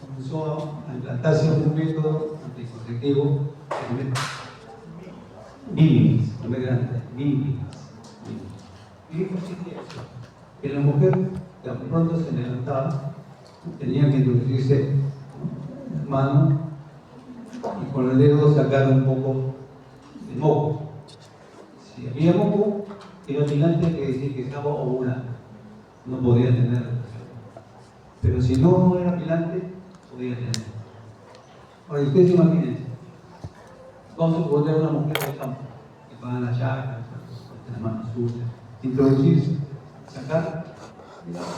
comenzó a implantarse un método anticonceptivo Bimix, no me grande, Bimix. ¿Y qué consistía eso? Que la mujer, tan pronto se levantaba, tenía que introducirse la mano y con el dedo sacar un poco de moco. Si había moco, era milante, que decir que estaba ovulando, no podía tener relación. Pero si no era milante, podía tener. Ahora, ustedes imagínense, vamos a suponer una mujer de campo, que va a la llaga, con las manos sucias, introducirse, sacar,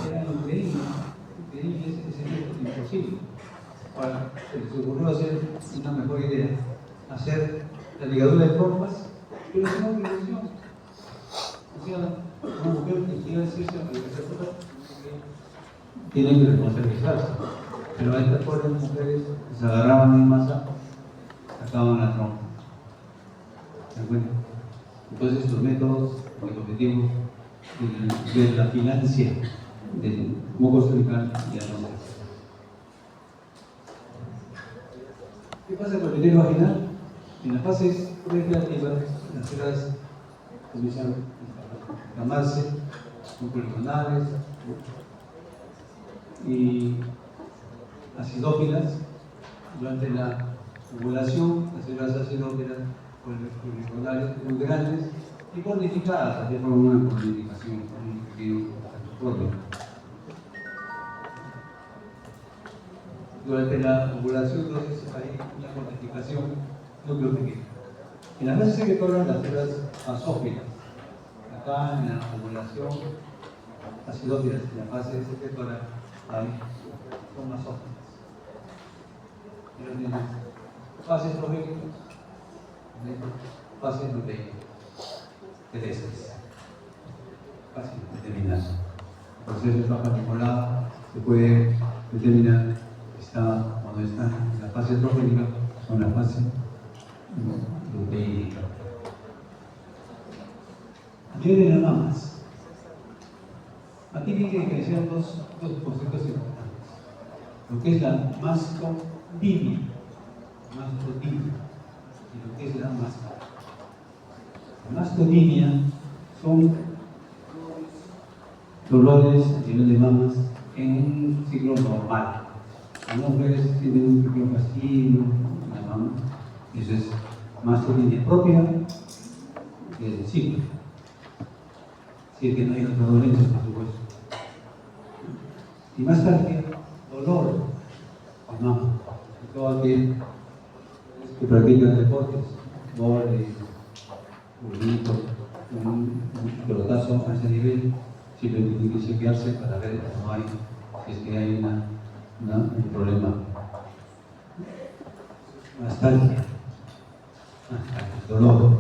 era increíble, ese método imposible. Ahora, se les ocurrió hacer una mejor idea, hacer la ligadura de trompas, pero sin obligación. O sea, una mujer que quiera decirse a la ligadura tiene que responsabilizarse. Pero a estas pobres mujeres que se agarraban en masa, sacaban la trompa. ¿De acuerdo? Entonces, los métodos, los objetivos, de la financia del moco cervical y anal. ¿Qué pasa con el dinero vaginal? En las fases recreativas, las células comienzan a inflamarse, son poligonales y acidófilas. Durante la ovulación, las células acidófilas poligonales muy grandes y cuantificadas, también por una cuantificación, un pequeño propio. Durante la ovulación, entonces, hay una cuantificación núcleo pequeño. En las fases secretoras, las células basófilas. Acá en la ovulación, acidófilas, en la fase secretora, son basófilas. Pero en fases progénitas, fases nucleicas, terrestres, fácil determinar. El proceso de etapa vinculada se puede determinar cuando está en la fase progénica o en la fase nucleíca. A nivel de las mamas, aquí tiene que diferenciar dos conceptos importantes. Lo que es la mastodimia y lo que es la máscara. La mastodimia son dolores a nivel de mamas en un ciclo normal. Las mujeres tienen un pequeño fastidio en la mama, eso es mastodimia propia del ciclo. Si es que no hay otras dolencias, por supuesto. Y más tarde, dolor de mama. Todo aquel que practica deportes, vóley, burrito, un pelotazo a ese nivel, siempre tiene que chequearse para ver si no hay, si es que hay un problema. Nostalgia, dolor,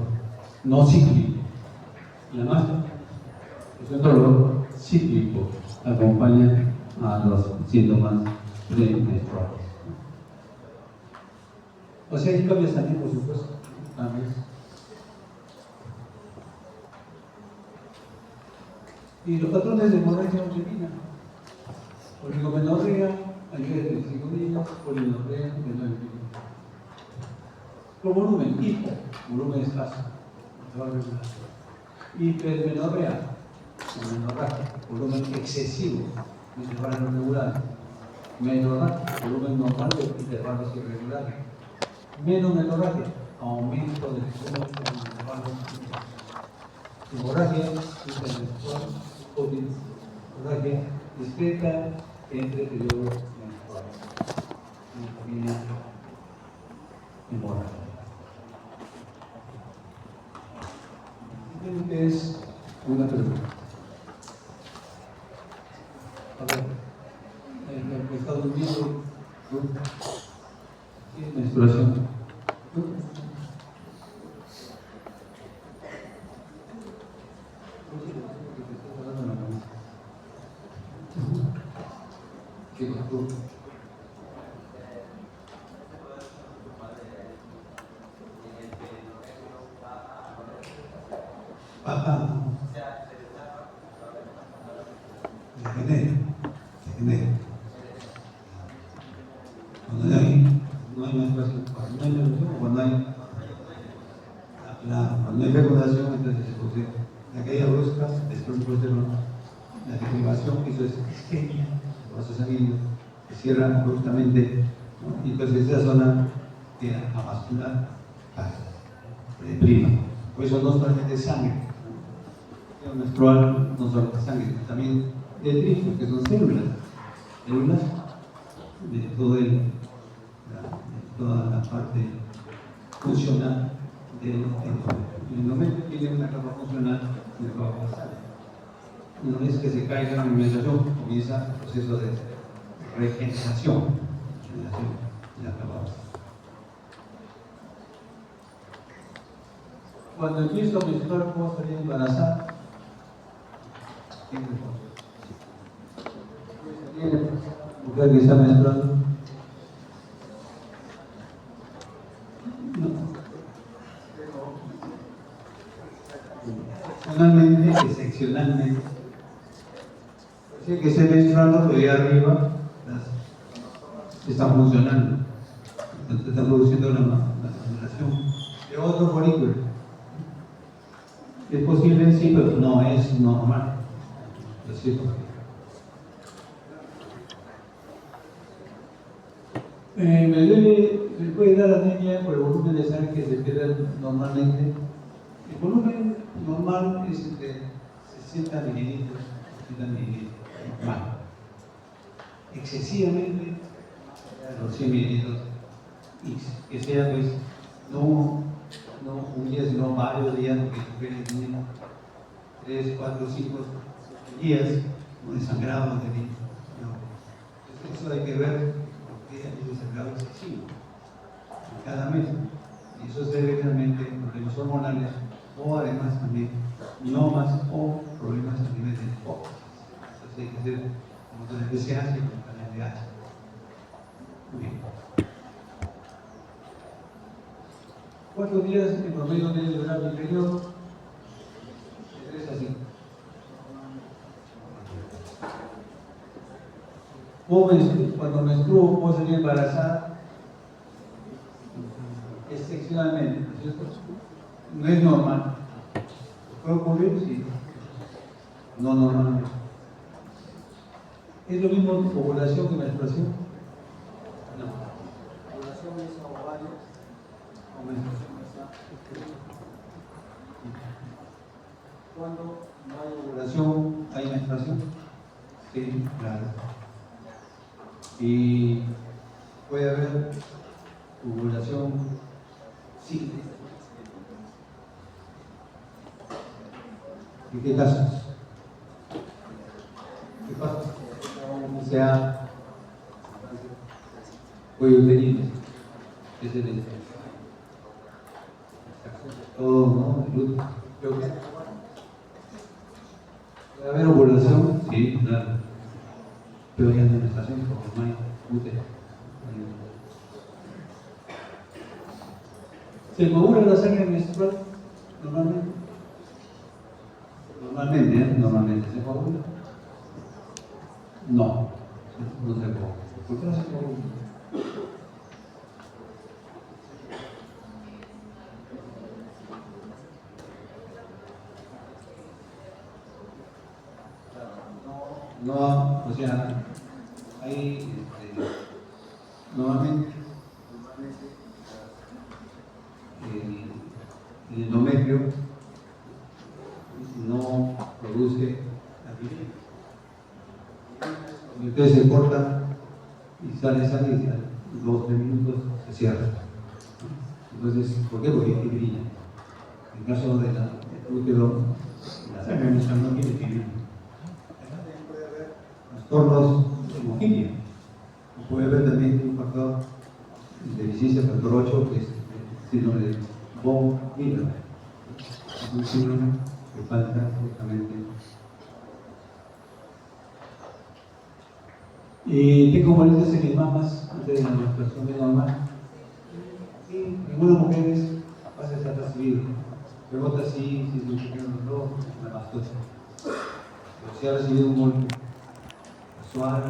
no cíclico. Y además, es un dolor cíclico, acompaña a los síntomas premenstruales. O sea, hay cambios también, por supuesto, cambios. Y los patrones de hemorragia uterina, oligomenorrea, mayor de 35 días, polimenorrea, de 9 días. Con volumen, volumen escaso, hipermenorrea, menorragia, volumen excesivo, intervalos no regulares. Menorragia, volumen normal de intervalos irregulares. Menomenorragia, aumento del flujo con intervalos irregulares. Hemorragia intermenstrual, hemorragia discreta entre periodos menstruales. Una pequeña hemorragia. Es una pregunta. A ver, el que está durmiendo, ¿tiene menstruación? Cuando no hay menstruación, cuando no hay menstruación, cuando hay fecundación, entonces se produce la caída brusca del espermatozoide, la deprivación, eso es isquemia, el vaso sanguíneo, que cierra abruptamente, ¿no? Y entonces esa zona queda avascular, se deprime. Por eso no solamente sangre, el menstrual no solamente sangre, sino también detritos, que son células de toda la parte funcional del endometrio. El endometrio tiene una capa funcional y una capa basal. Una vez que se caiga la alimentación, comienza el proceso de regeneración de la capa basal. Cuando empiezo a menstruar, ¿puedo salir embarazada? Mujer que está menstruando. Excepcionalmente, Así que esté menstruando, pero ya arriba están funcionando, están produciendo la maduración de otro folículo. Es posible, sí, pero no es normal. Lo siento. Me puede dar anemia por el volumen de sangre que se pierde normalmente. El volumen normal es entre 60 mililitros, 80 mililitros, normal. Excesivamente, los 100 mililitros, y que sea pues, no un día, sino varios días, porque tú tienes 3, 4, 5 días de sangrado de niño. No. Eso hay que ver porque hay sangrado excesivo cada mes. Y eso se debe realmente a problemas hormonales o además también miomas o problemas a nivel de hipófisis. Entonces hay que hacer como todo el PCH y como también de H. Muy bien. 4 días en promedio debe durar mi periodo, de 3 a 5. Cuando menstruo puedo salir embarazada excepcionalmente, ¿no es cierto? No es normal. ¿Puede ocurrir? Sí. No normalmente. ¿Es lo mismo ovulación que menstruación? No. Ovulación es ovario o menstruación es ¿cuándo no hay ovulación, hay menstruación? Sí, claro. Y puede haber ovulación cíclica. ¿En qué casos? ¿Qué pasa? O sea, cuello uterino, es el todo, ¿no? ¿Puede haber ovulación? Sí, claro. Pero hay administración porque no hay útero. ¿Se coagula la sangre menstrual? Normalmente. Normalmente se coagula. No se coagula. ¿Por qué no se coagula? No, o sea, hay normalmente el endometrio no produce antibióticos. Cuando usted se corta y sale y a 2 o 3 minutos se cierra. Entonces, ¿por qué? Porque hay fibrina. En el caso del útero, la sangre menstrual no tiene fibrina. Puede haber trastornos de hemofilia. Puede haber también un factor de deficiencia, factor 8, que es el síndrome de von Willebrand. Es un síndrome que falta justamente. ¿Tengo molestias en mis mamas antes de la menstruación de normal? Sí, en algunas mujeres pasa a ser recibido. Pero otras sí, si es un pequeño dolor, una mastosis. Pero si ha recibido un golpe casual,